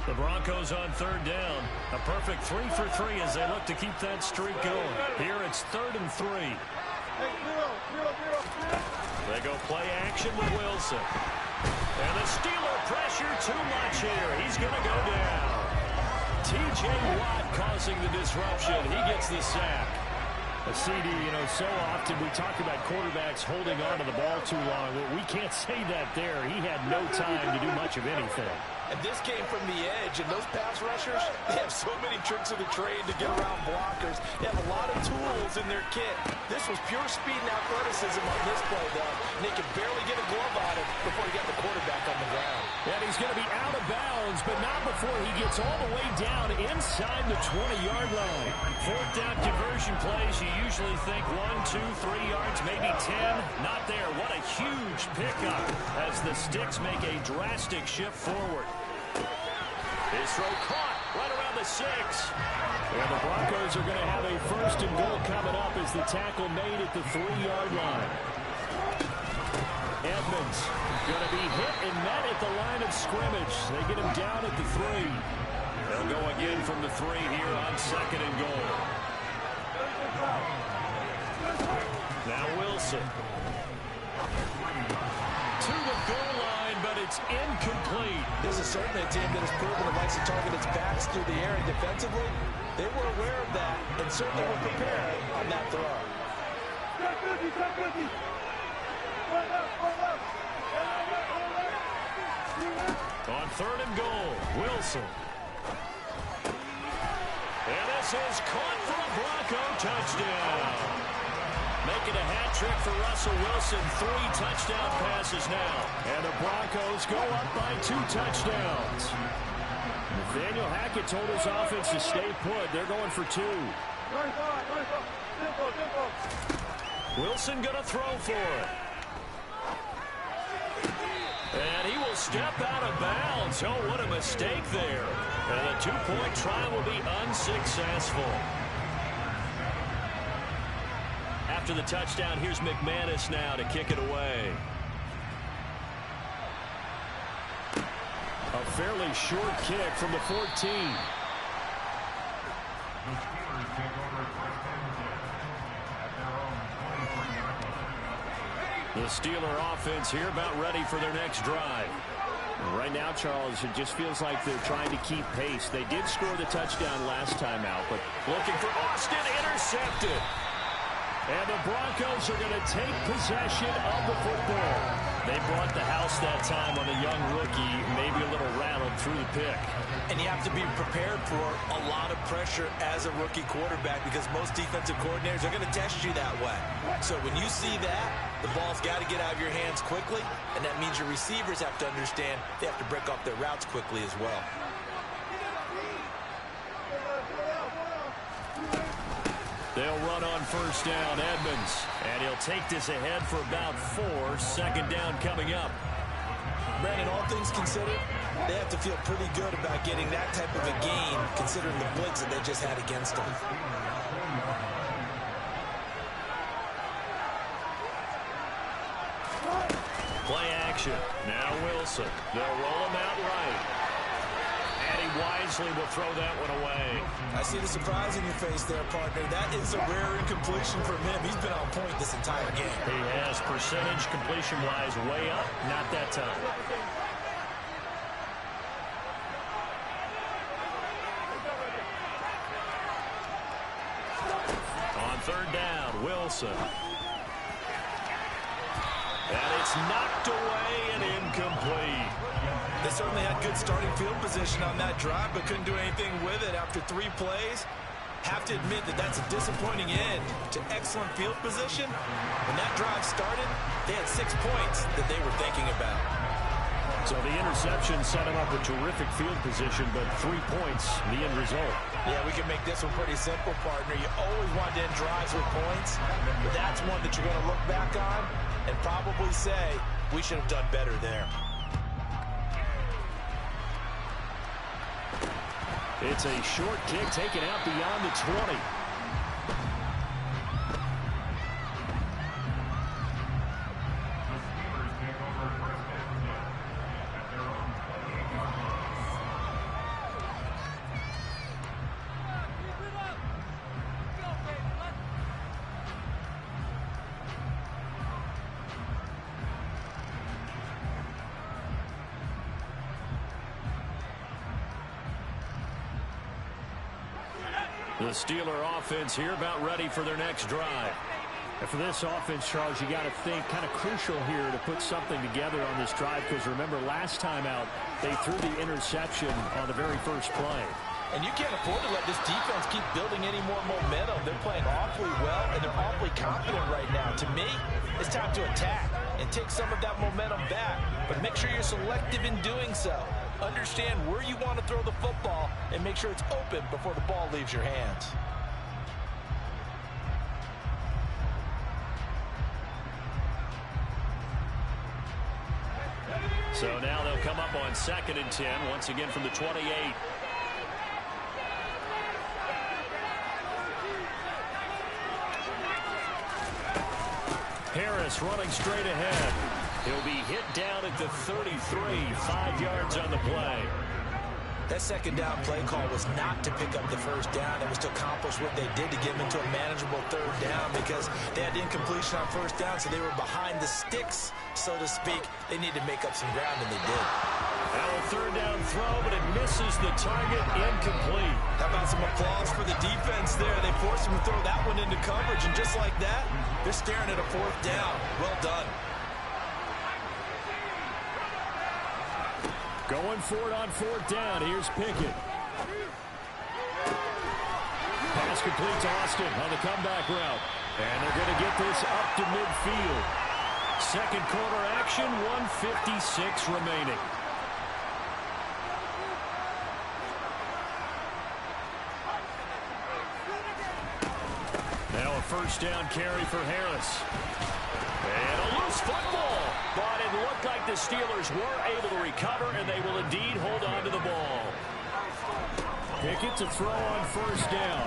The Broncos on 3rd down. A perfect 3 for 3 as they look to keep that streak going. Here it's 3rd and 3. They go play action with Wilson. And the Steeler pressure too much here. He's going to go down. T.J. Watt causing the disruption. He gets the sack. A CD, you know, so often we talk about quarterbacks holding on to the ball too long. Well, we can't say that there. He had no time to do much of anything. And this came from the edge, and those pass rushers, they have so many tricks of the trade to get around blockers. They have a lot of tools in their kit. This was pure speed and athleticism on this play, though. And they could barely get a glove on it before he got the quarterback on the ground. And he's going to be out of bounds, but not before he gets all the way down inside the 20-yard line. 4th down conversion plays, you usually think 1, 2, 3 yards, maybe 10. Not there. What a huge pickup as the Sticks make a drastic shift forward. His throw caught right around the 6. And the Broncos are going to have a 1st and goal coming up as the tackle made at the 3-yard line. Edmonds going to be hit and met at the line of scrimmage. They get him down at the 3. They'll go again from the 3 here on 2nd and goal. Now Wilson. To the goal line, but it's incomplete. This is certainly a team that has proven it likes to target its backs through the air and defensively. They were aware of that and certainly were prepared on that throw. On 3rd and goal, Wilson. And this is caught for a Bronco touchdown. Making a hat trick for Russell Wilson. 3 touchdown passes now. And the Broncos go up by 2 touchdowns. Nathaniel Hackett told his offense to stay put. They're going for 2. Wilson going to throw for it. And he will step out of bounds. Oh, what a mistake there. And the 2-point try will be unsuccessful. After the touchdown, here's McManus now to kick it away. A fairly short kick from the 14. The Steeler offense here about ready for their next drive. Right now, Charles, it just feels like they're trying to keep pace. They did score the touchdown last time out, but looking for Austin, intercepted. And the Broncos are going to take possession of the football. They've brought the house that time on the young rookie, maybe a little rattled through the pick. And you have to be prepared for a lot of pressure as a rookie quarterback because most defensive coordinators are going to test you that way. So when you see that, the ball's got to get out of your hands quickly, and that means your receivers have to understand they have to break off their routes quickly as well. They'll run on first down, Edmonds. And he'll take this ahead for about 4. Second down coming up. Brandon, all things considered, they have to feel pretty good about getting that type of a gain considering the blitz that they just had against them. Play action. Now Wilson. They'll roll him out right. And he wisely will throw that one away. I see the surprise in your face there, partner. That is a rare incompletion from him. He's been on point this entire game. He has percentage completion-wise way up. Not that time. On third down, Wilson. And it's knocked away and incomplete. They certainly had good starting field position on that drive, but couldn't do anything with it after 3 plays. Have to admit that that's a disappointing end to excellent field position. When that drive started, they had 6 points that they were thinking about. So the interception set him up with terrific field position, but 3 points, the end result. Yeah, we can make this one pretty simple, partner. You always want to end drives with points, but that's one that you're going to look back on and probably say, we should have done better there. It's a short kick taken out beyond the 20. The Steeler offense here about ready for their next drive. And for this offense, Charles, you got to think kind of crucial here to put something together on this drive because remember last time out they threw the interception on the very first play. And you can't afford to let this defense keep building any more momentum. They're playing awfully well, and they're awfully confident right now. To me, it's time to attack and take some of that momentum back. But make sure you're selective in doing so. Understand where you want to throw the football and make sure it's open before the ball leaves your hands. So now they'll come up on 2nd and 10, once again from the 28. Harris running straight ahead. He'll be hit down at the 33, 5 yards on the play. That second down play call was not to pick up the first down. It was to accomplish what they did to get them into a manageable third down because they had incompletion on first down, so they were behind the sticks, so to speak. They needed to make up some ground, and they did. Now a third down throw, but it misses the target, incomplete. How about some applause for the defense there? They forced them to throw that one into coverage, and just like that, they're staring at a 4th down. Well done. Going for it on 4th down. Here's Pickett. Pass complete to Austin on the comeback route. And they're going to get this up to midfield. Second quarter action, 1:56 remaining. Now a first down carry for Harris. And a loose football. But it looked like the Steelers were able to recover, and they will indeed hold on to the ball. Pickett to throw on first down.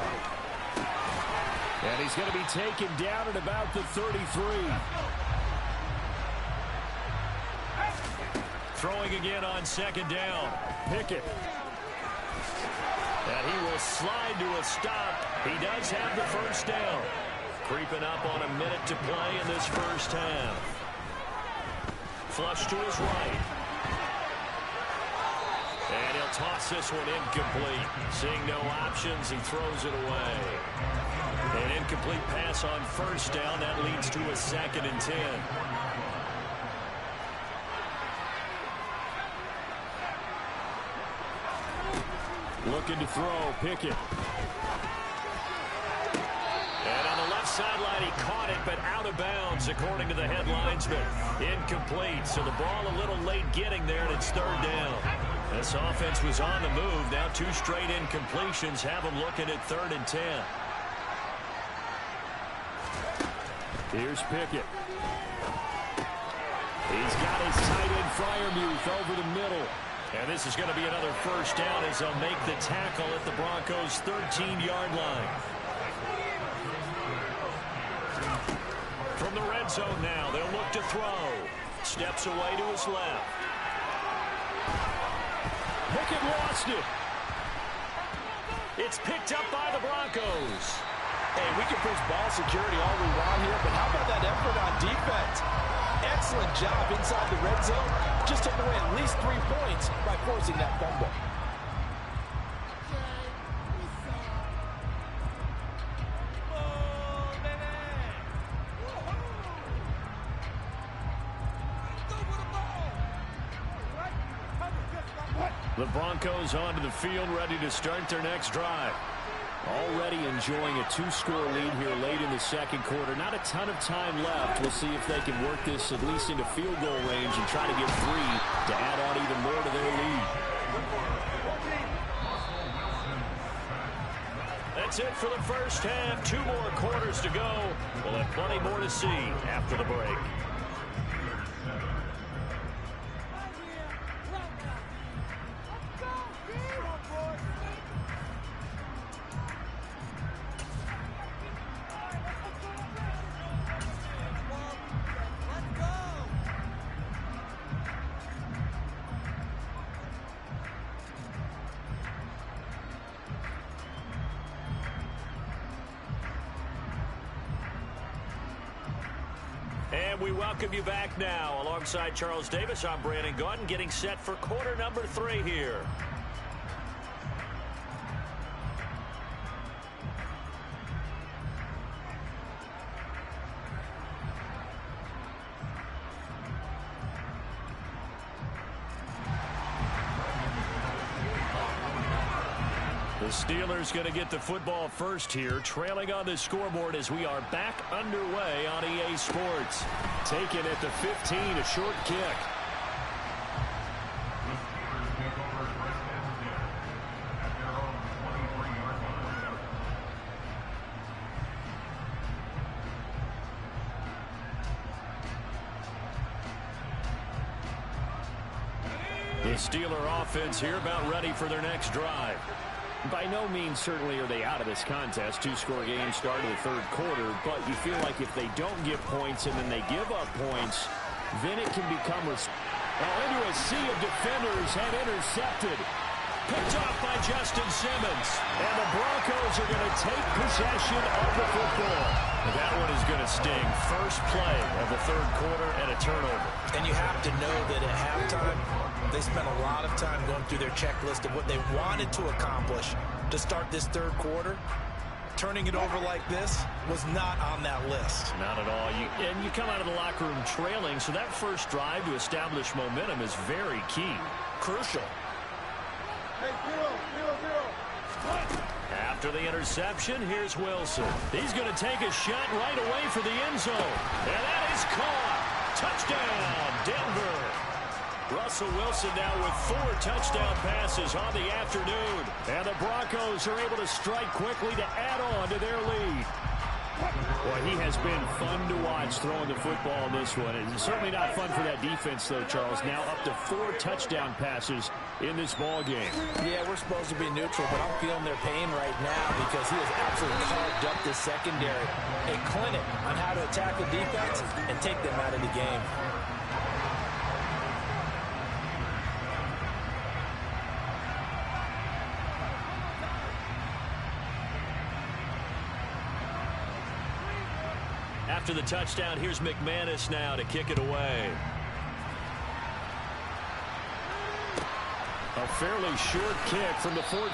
And he's going to be taken down at about the 33. Throwing again on 2nd down. Pickett. And he will slide to a stop. He does have the first down. Creeping up on a minute to play in this first half. Flush to his right. And he'll toss this one incomplete. Seeing no options, he throws it away. An incomplete pass on first down. That leads to a 2nd and 10. Looking to throw, Pickett. And on the left sideline, he caught it, but out of bounds, according to the head linesman. Incomplete, so the ball a little late getting there, and it's third down. This offense was on the move. Now 2 straight incompletions have them looking at 3rd and 10. Here's Pickett. He's got his tight end Freiermuth over the middle. And this is going to be another first down as they'll make the tackle at the Broncos' 13-yard line. From the red zone now, they'll look to throw. Steps away to his left. Pickett lost it. It's picked up by the Broncos. Hey, we can push ball security all we want here, but how about that effort on defense? Excellent job inside the red zone. Just took away at least 3 points by forcing that fumble. The Broncos onto the field, ready to start their next drive. Already enjoying a 2-score lead here late in the second quarter. Not a ton of time left. We'll see if they can work this at least into field goal range and try to get 3 to add on even more to their lead. That's it for the first half. 2 more quarters to go. We'll have plenty more to see after the break. And we welcome you back now. Alongside Charles Davis, I'm Brandon Gaudin, getting set for quarter number 3 here. The Steelers going to get the football first here, trailing on the scoreboard as we are back underway on EA Sports. Taken at the 15, a short kick. The Steeler offense here about ready for their next drive. By no means certainly are they out of this contest. 2-score game started the third quarter, but you feel like if they don't get points and then they give up points, then it can become into a sea of defenders and intercepted. Picked off by Justin Simmons. And the Broncos are going to take possession of the football. That one is going to sting. First play of the third quarter and a turnover. And you have to know that at halftime, they spent a lot of time going through their checklist of what they wanted to accomplish to start this third quarter. Turning it over like this was not on that list. Not at all. And you come out of the locker room trailing, so that first drive to establish momentum is very key. Crucial. After the interception, here's Wilson. He's going to take a shot right away for the end zone. And that is caught. Touchdown, Denver. Russell Wilson now with 4 touchdown passes on the afternoon. And the Broncos are able to strike quickly to add on to their lead. Boy, he has been fun to watch throwing the football in this one. It's certainly not fun for that defense, though, Charles. Now up to 4 touchdown passes in this ball game. Yeah, we're supposed to be neutral, but I'm feeling their pain right now because he has absolutely carved up this secondary. A clinic on how to attack the defense and take them out of the game. After the touchdown, here's McManus now to kick it away. A fairly short kick from the 14.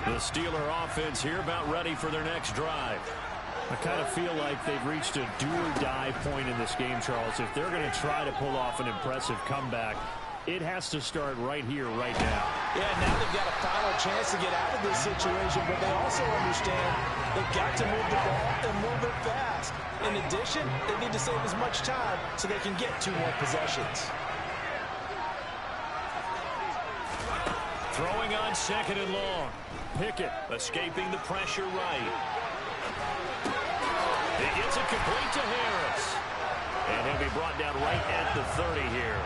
The Steeler offense here about ready for their next drive. I kind of feel like they've reached a do-or-die point in this game, Charles. If they're going to try to pull off an impressive comeback, it has to start right here, right now. Yeah, now they've got a final chance to get out of this situation, but they also understand they've got to move the ball and move it fast. In addition, they need to save as much time so they can get 2 more possessions. Throwing on 2nd and long. Pickett escaping the pressure right. He gets it complete to Harris. And he'll be brought down right at the 30 here.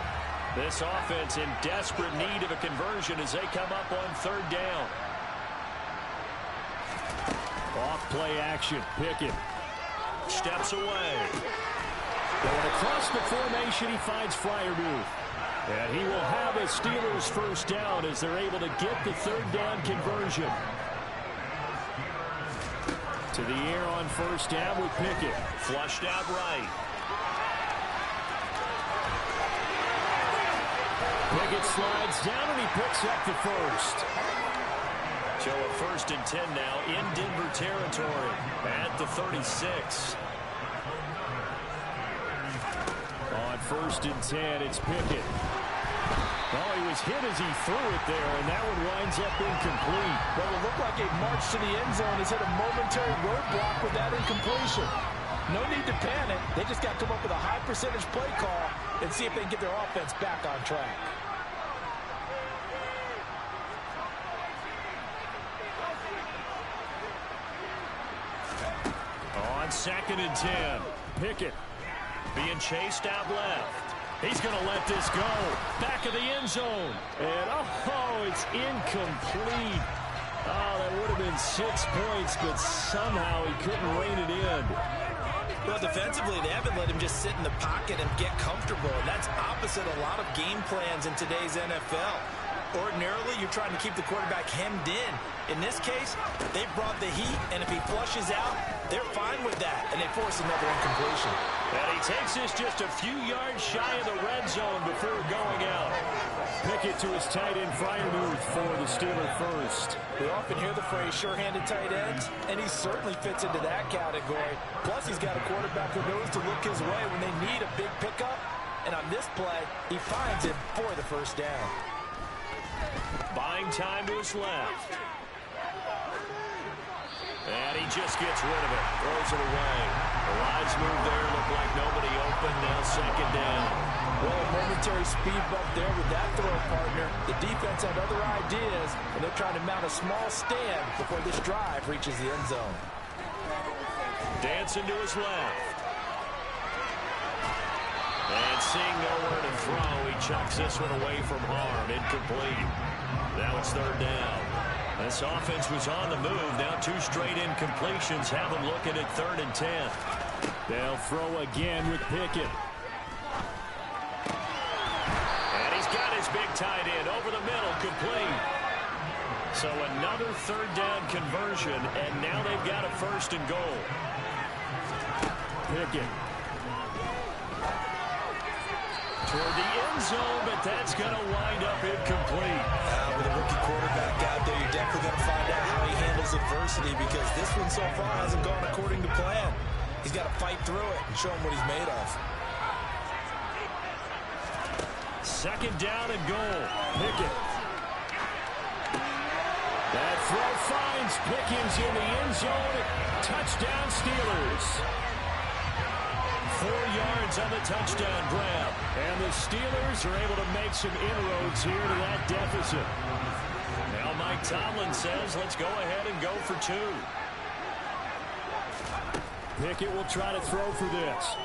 This offense in desperate need of a conversion as they come up on 3rd down. Off play action. Pickett steps away. Going across the formation, he finds Freiermuth. And he will have a Steelers 1st down as they're able to get the 3rd down conversion. To the air on 1st down with Pickett. Flushed out right. Pickett slides down and he picks up the 1st. So a 1st and 10 now in Denver territory at the 36. On 1st and 10, it's Pickett. Well, he was hit as he threw it there, and that one winds up incomplete. Well, it looked like a march to the end zone has hit a momentary roadblock with that incompletion. No need to panic. They just got to come up with a high percentage play call and see if they can get their offense back on track. On 2nd and 10, Pickett being chased out left. He's going to let this go. Back of the end zone. And, oh, it's incomplete. Oh, that would have been 6 points, but somehow he couldn't rein it in. Well, defensively, they haven't let him just sit in the pocket and get comfortable. And that's opposite a lot of game plans in today's NFL. Ordinarily, you're trying to keep the quarterback hemmed in. In this case, they brought the heat, and if he flushes out, they're fine with that, and they force another incompletion. And he takes this just a few yards shy of the red zone before going out. Pickett to his tight end, Freiermuth, for the Steeler 1st. We often hear the phrase sure-handed tight ends, and he certainly fits into that category. Plus, he's got a quarterback who knows to look his way when they need a big pickup. And on this play, he finds him for the 1st down. Buying time to his left. And he just gets rid of it. Throws it away. The lines move there. Look like nobody open. Now 2nd down. Well, a momentary speed bump there with that throw partner. The defense had other ideas, and they're trying to mount a small stand before this drive reaches the end zone. Dancing to his left. And seeing nowhere to throw, he chucks this one away from harm. Incomplete. Now it's 3rd down. This offense was on the move. Now 2 straight incompletions have them looking at 3rd and 10. They'll throw again with Pickett. And he's got his big tight end over the middle, complete. So another 3rd down conversion, and now they've got a 1st and goal. Pickett. Toward the end zone, but that's going to wind up incomplete. With a rookie quarterback out there, you're definitely going to find out how he handles adversity, because this one so far hasn't gone according to plan. He's got to fight through it and show him what he's made of. 2nd down and goal. Pickett. That throw finds Pickens in the end zone. Touchdown Steelers. 4 yards on the touchdown grab. And the Steelers are able to make some inroads here to that deficit. Now Mike Tomlin says, let's go ahead and go for 2. Pickett will try to throw for this.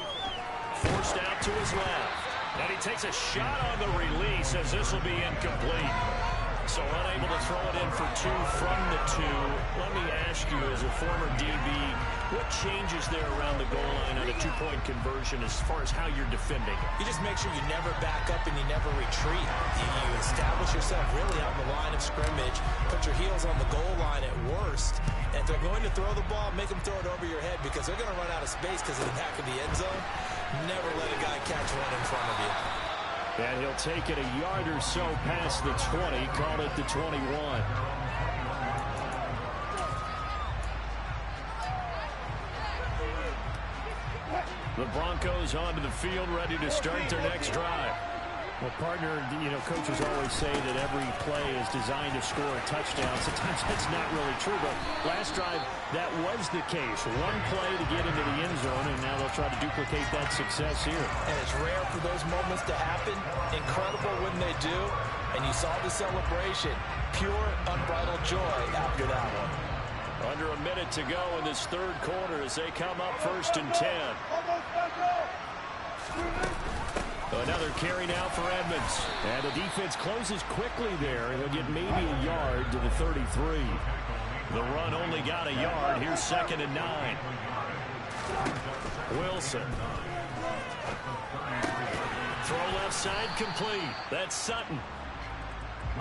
Forced out to his left. And he takes a shot on the release as this will be incomplete. So unable to throw it in for 2 from the 2. Let me ask you, as a former DB, what changes there around the goal line on a 2-point conversion as far as how you're defending? You just make sure you never back up and you never retreat. You establish yourself really on the line of scrimmage, put your heels on the goal line at worst. And if they're going to throw the ball, make them throw it over your head, because they're going to run out of space because of the back of the end zone. Never let a guy catch one in front of you. And he'll take it a yard or so past the 20, call it the 21. The Broncos onto the field, ready to start their next drive. Well, partner, coaches always say that every play is designed to score a touchdown. Sometimes that's not really true, but last drive, that was the case. One play to get into the end zone, and now they'll try to duplicate that success here. And it's rare for those moments to happen. Incredible when they do. And you saw the celebration. Pure, unbridled joy after that one. Under a minute to go in this third quarter as they come up 1st and 10. Another carry now for Edmonds. And the defense closes quickly there. He'll get maybe a yard to the 33. The run only got a yard. Here's 2nd and 9. Wilson. Throw left side complete. That's Sutton.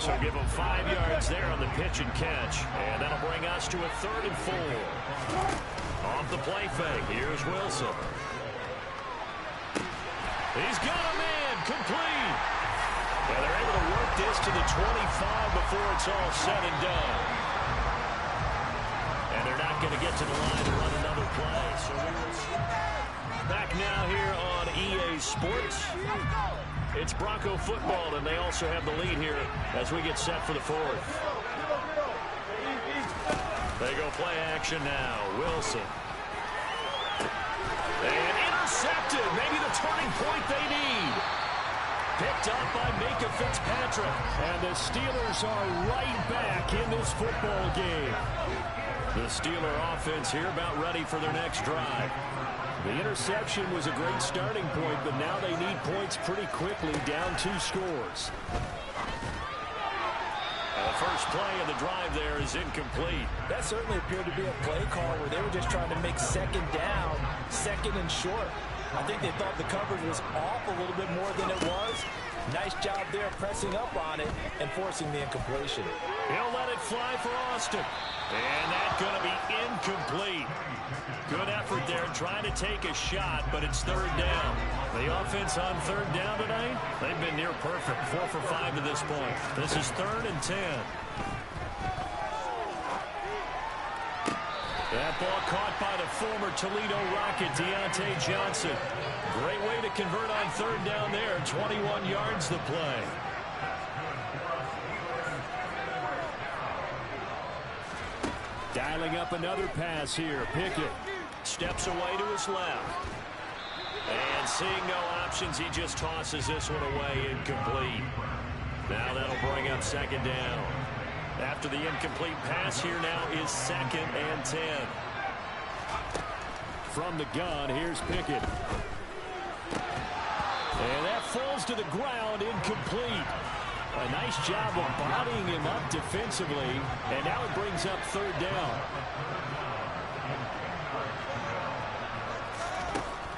So give him 5 yards there on the pitch and catch. And that'll bring us to a 3rd and 4. Off the play fake. Here's Wilson. He's got a man. Complete. And they're able to work this to the 25 before it's all said and done. And they're not going to get to the line to run another play. So we will see. Back now here on EA Sports. It's Bronco football, and they also have the lead here as we get set for the 4th. They go play action now. Wilson. And intercepted. Maybe the turning point they need. Picked up by Micah Fitzpatrick. And the Steelers are right back in this football game. The Steeler offense here about ready for their next drive. The interception was a great starting point, but now they need points pretty quickly, down 2 scores. The first play of the drive there is incomplete. That certainly appeared to be a play call where they were just trying to make 2nd down, 2nd and short. I think they thought the coverage was off a little bit more than it was. Nice job there pressing up on it and forcing the incompletion. He'll let it fly for Austin. And that's going to be incomplete. Good effort there trying to take a shot, but it's 3rd down. The offense on 3rd down tonight, they've been near perfect. 4 for 5 to this point. This is 3rd and 10. That ball caught by the former Toledo Rocket, Deontay Johnson. Great way to convert on 3rd down there. 21 yards the play. Dialing up another pass here. Pickett steps away to his left. And seeing no options, he just tosses this one away, incomplete. Now that'll bring up 2nd down. After the incomplete pass, here now is 2nd and 10. From the gun, here's Pickett. And that falls to the ground, incomplete. A nice job of bodying him up defensively, and now it brings up 3rd down.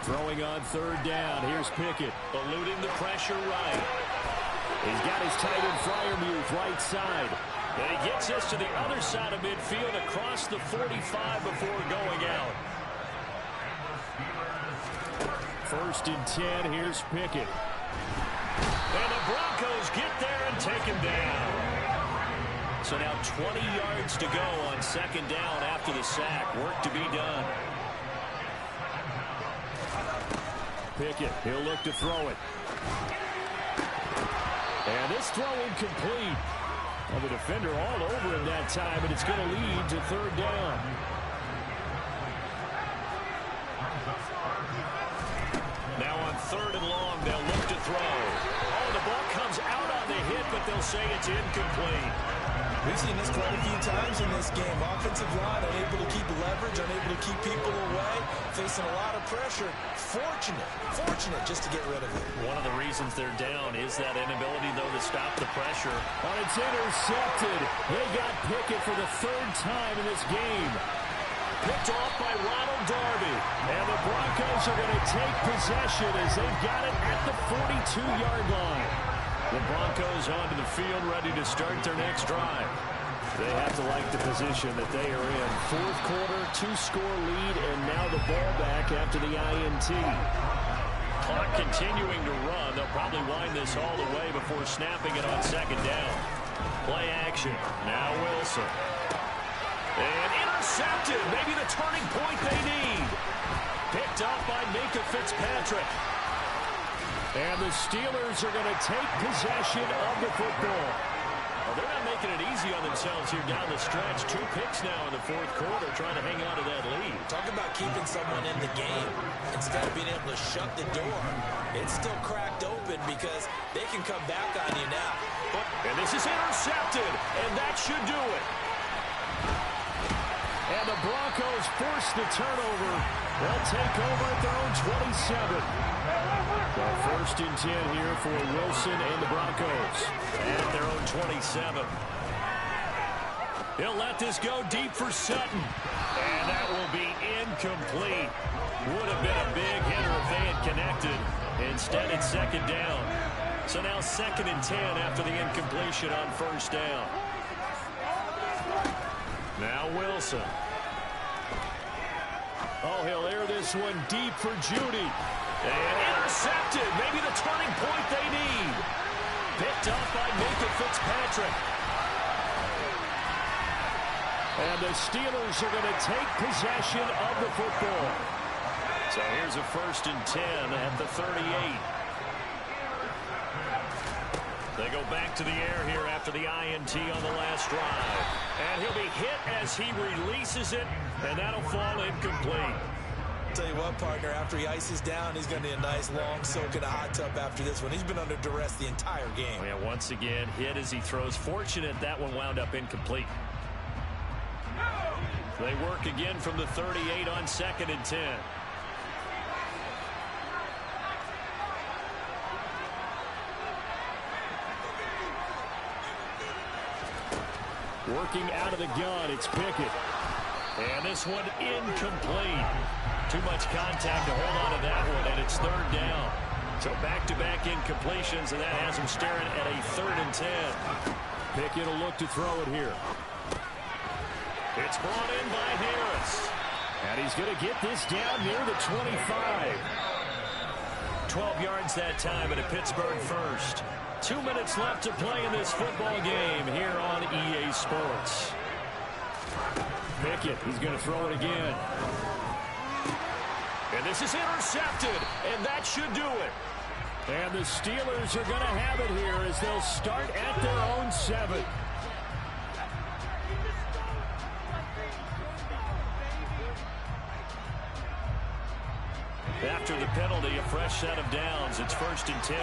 Throwing on 3rd down, here's Pickett. Eluding the pressure right. He's got his tight end Freiermuth right side. And he gets this to the other side of midfield across the 45 before going out. 1st and 10, here's Pickett. And the Broncos get there and take him down. So now 20 yards to go on 2nd down after the sack. Work to be done. Pickett, he'll look to throw it. And this throw incomplete. Well, the defender all over him that time, and it's going to lead to 3rd down. Now on 3rd and long, they'll look to throw. Oh, the ball comes out on the hit, but they'll say it's incomplete. We've seen this quite a few times in this game. Offensive line unable to keep leverage, unable to keep people away, facing a lot of pressure. Fortunate just to get rid of it. One of the reasons they're down is that inability, though, to stop the pressure. And it's intercepted. They got Pickett for the 3rd time in this game. Picked off by Ronald Darby. And the Broncos are going to take possession as they've got it at the 42-yard line. The Broncos onto the field ready to start their next drive. They have to like the position that they are in. 4th quarter, 2-score lead, and now the ball back after the INT. Clock continuing to run. They'll probably wind this all the way before snapping it on 2nd down. Play action. Now Wilson. And intercepted. Maybe the turning point they need. Picked up by Minka Fitzpatrick. And the Steelers are going to take possession of the football. Well, they're not making it easy on themselves here down the stretch. 2 picks now in the fourth quarter, trying to hang on to that lead. Talk about keeping someone in the game instead of being able to shut the door. It's still cracked open because they can come back on you now. And this is intercepted, and that should do it. And the Broncos force the turnover. They'll take over at their own 27. Well, 1st and 10 here for Wilson and the Broncos at their own 27. He'll let this go deep for Sutton. And that will be incomplete. Would have been a big hitter if they had connected. Instead, it's 2nd down. So now 2nd and 10 after the incompletion on 1st down. Now Wilson. Oh, he'll air this one deep for Judy. And intercepted. Maybe the turning point they need. Picked up by Minka Fitzpatrick. And the Steelers are going to take possession of the football. So here's a 1st and 10 at the 38. They go back to the air here after the INT on the last drive. And he'll be hit as he releases it, and that'll fall incomplete. Tell you what, partner, after he ices down, he's going to need a nice long soak in a hot tub after this one. He's been under duress the entire game. Oh, yeah, once again, hit as he throws. Fortunate that one wound up incomplete. They work again from the 38 on 2nd and 10. Working out of the gun, it's Pickett. And this one incomplete. Too much contact to hold on to that one, and it's 3rd down. So back-to-back incompletions, and that has him staring at a 3rd and 10. Pickett will look to throw it here. It's brought in by Harris. And he's going to get this down near the 25. 12 yards that time, and a Pittsburgh first. 2 minutes left to play in this football game here on EA Sports. Pickett, he's going to throw it again. And this is intercepted, and that should do it. And the Steelers are going to have it here as they'll start at their own 7. After the penalty, a fresh set of downs. It's 1st and 10.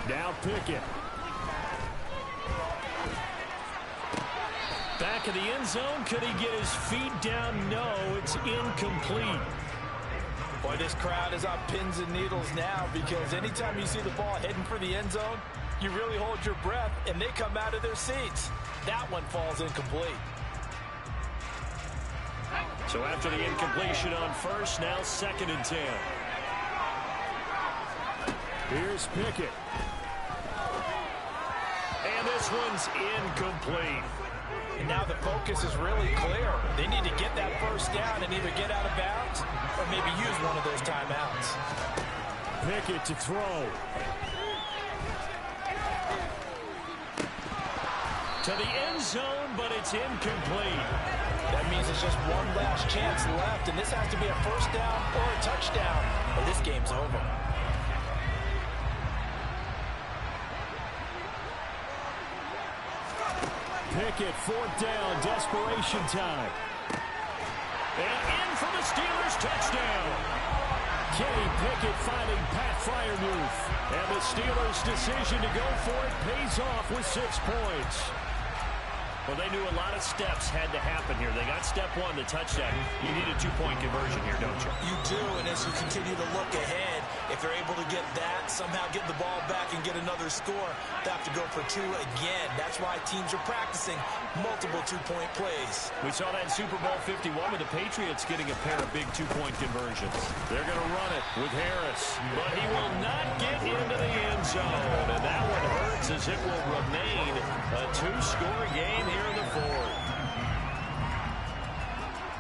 Now Pickett. Back of the end zone. Could he get his feet down? No, it's incomplete. Boy, this crowd is on pins and needles now because anytime you see the ball heading for the end zone, you really hold your breath, and they come out of their seats. That one falls incomplete. So after the incompletion on 1st, now 2nd and 10. Here's Pickett. And this one's incomplete. And now the focus is really clear. They need to get that 1st down and either get out of bounds or maybe use one of those timeouts. Pickett to throw. To the end zone, but it's incomplete. That means it's just one last chance left, and this has to be a 1st down or a touchdown, or this game's over. Pickett, 4th down, desperation time. And in for the Steelers, touchdown. Kenny Pickett finding Pat Freiermuth. And the Steelers' decision to go for it pays off with 6 points. Well, they knew a lot of steps had to happen here. They got step 1, the touchdown. You need a 2-point conversion here, don't you? You do, and as you continue to look ahead, if they're able to get that, somehow get the ball back and get another score, they have to go for 2 again. That's why teams are practicing multiple 2-point plays. We saw that in Super Bowl 51 with the Patriots getting a pair of big 2-point conversions. They're going to run it with Harris, but he will not get into the end zone, and that one hurts as it will remain a 2-score game here in the 4th.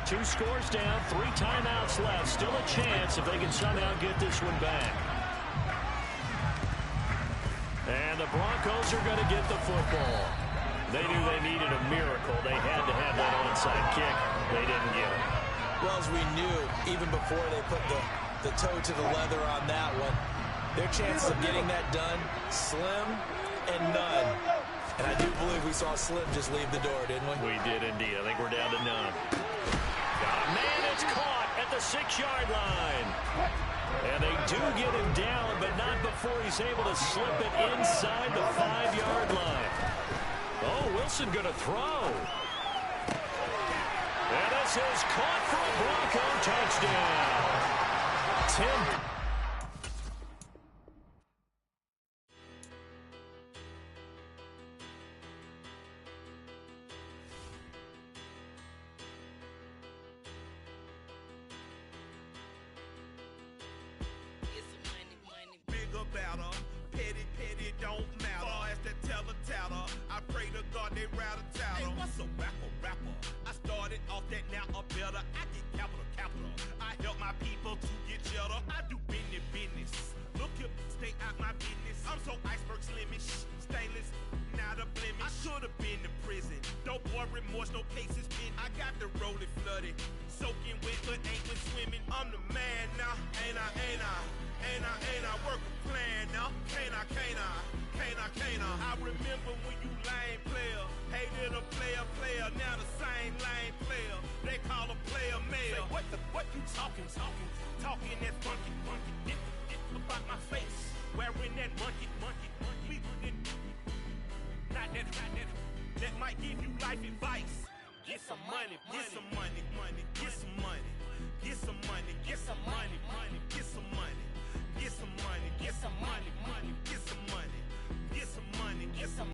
2 scores down, 3 timeouts left. Still a chance if they can somehow get this one back. And the Broncos are going to get the football. They knew they needed a miracle. They had to have that onside kick. They didn't get it. Well, as we knew, even before they put the toe to the leather on that one, their chances of getting that done, slim and none. And I do believe we saw Slim just leave the door, didn't we? We did indeed. I think we're down to none. Got a man that's caught at the 6-yard line. And they do get him down, but not before he's able to slip it inside the 5-yard line. Oh, Wilson going to throw. And this is caught for a Bronco touchdown. Tim. That might give you life advice. Get some money, get some money, get some money, get some money, get some money, get some money, get some money, get some money, get some money, get some money, get some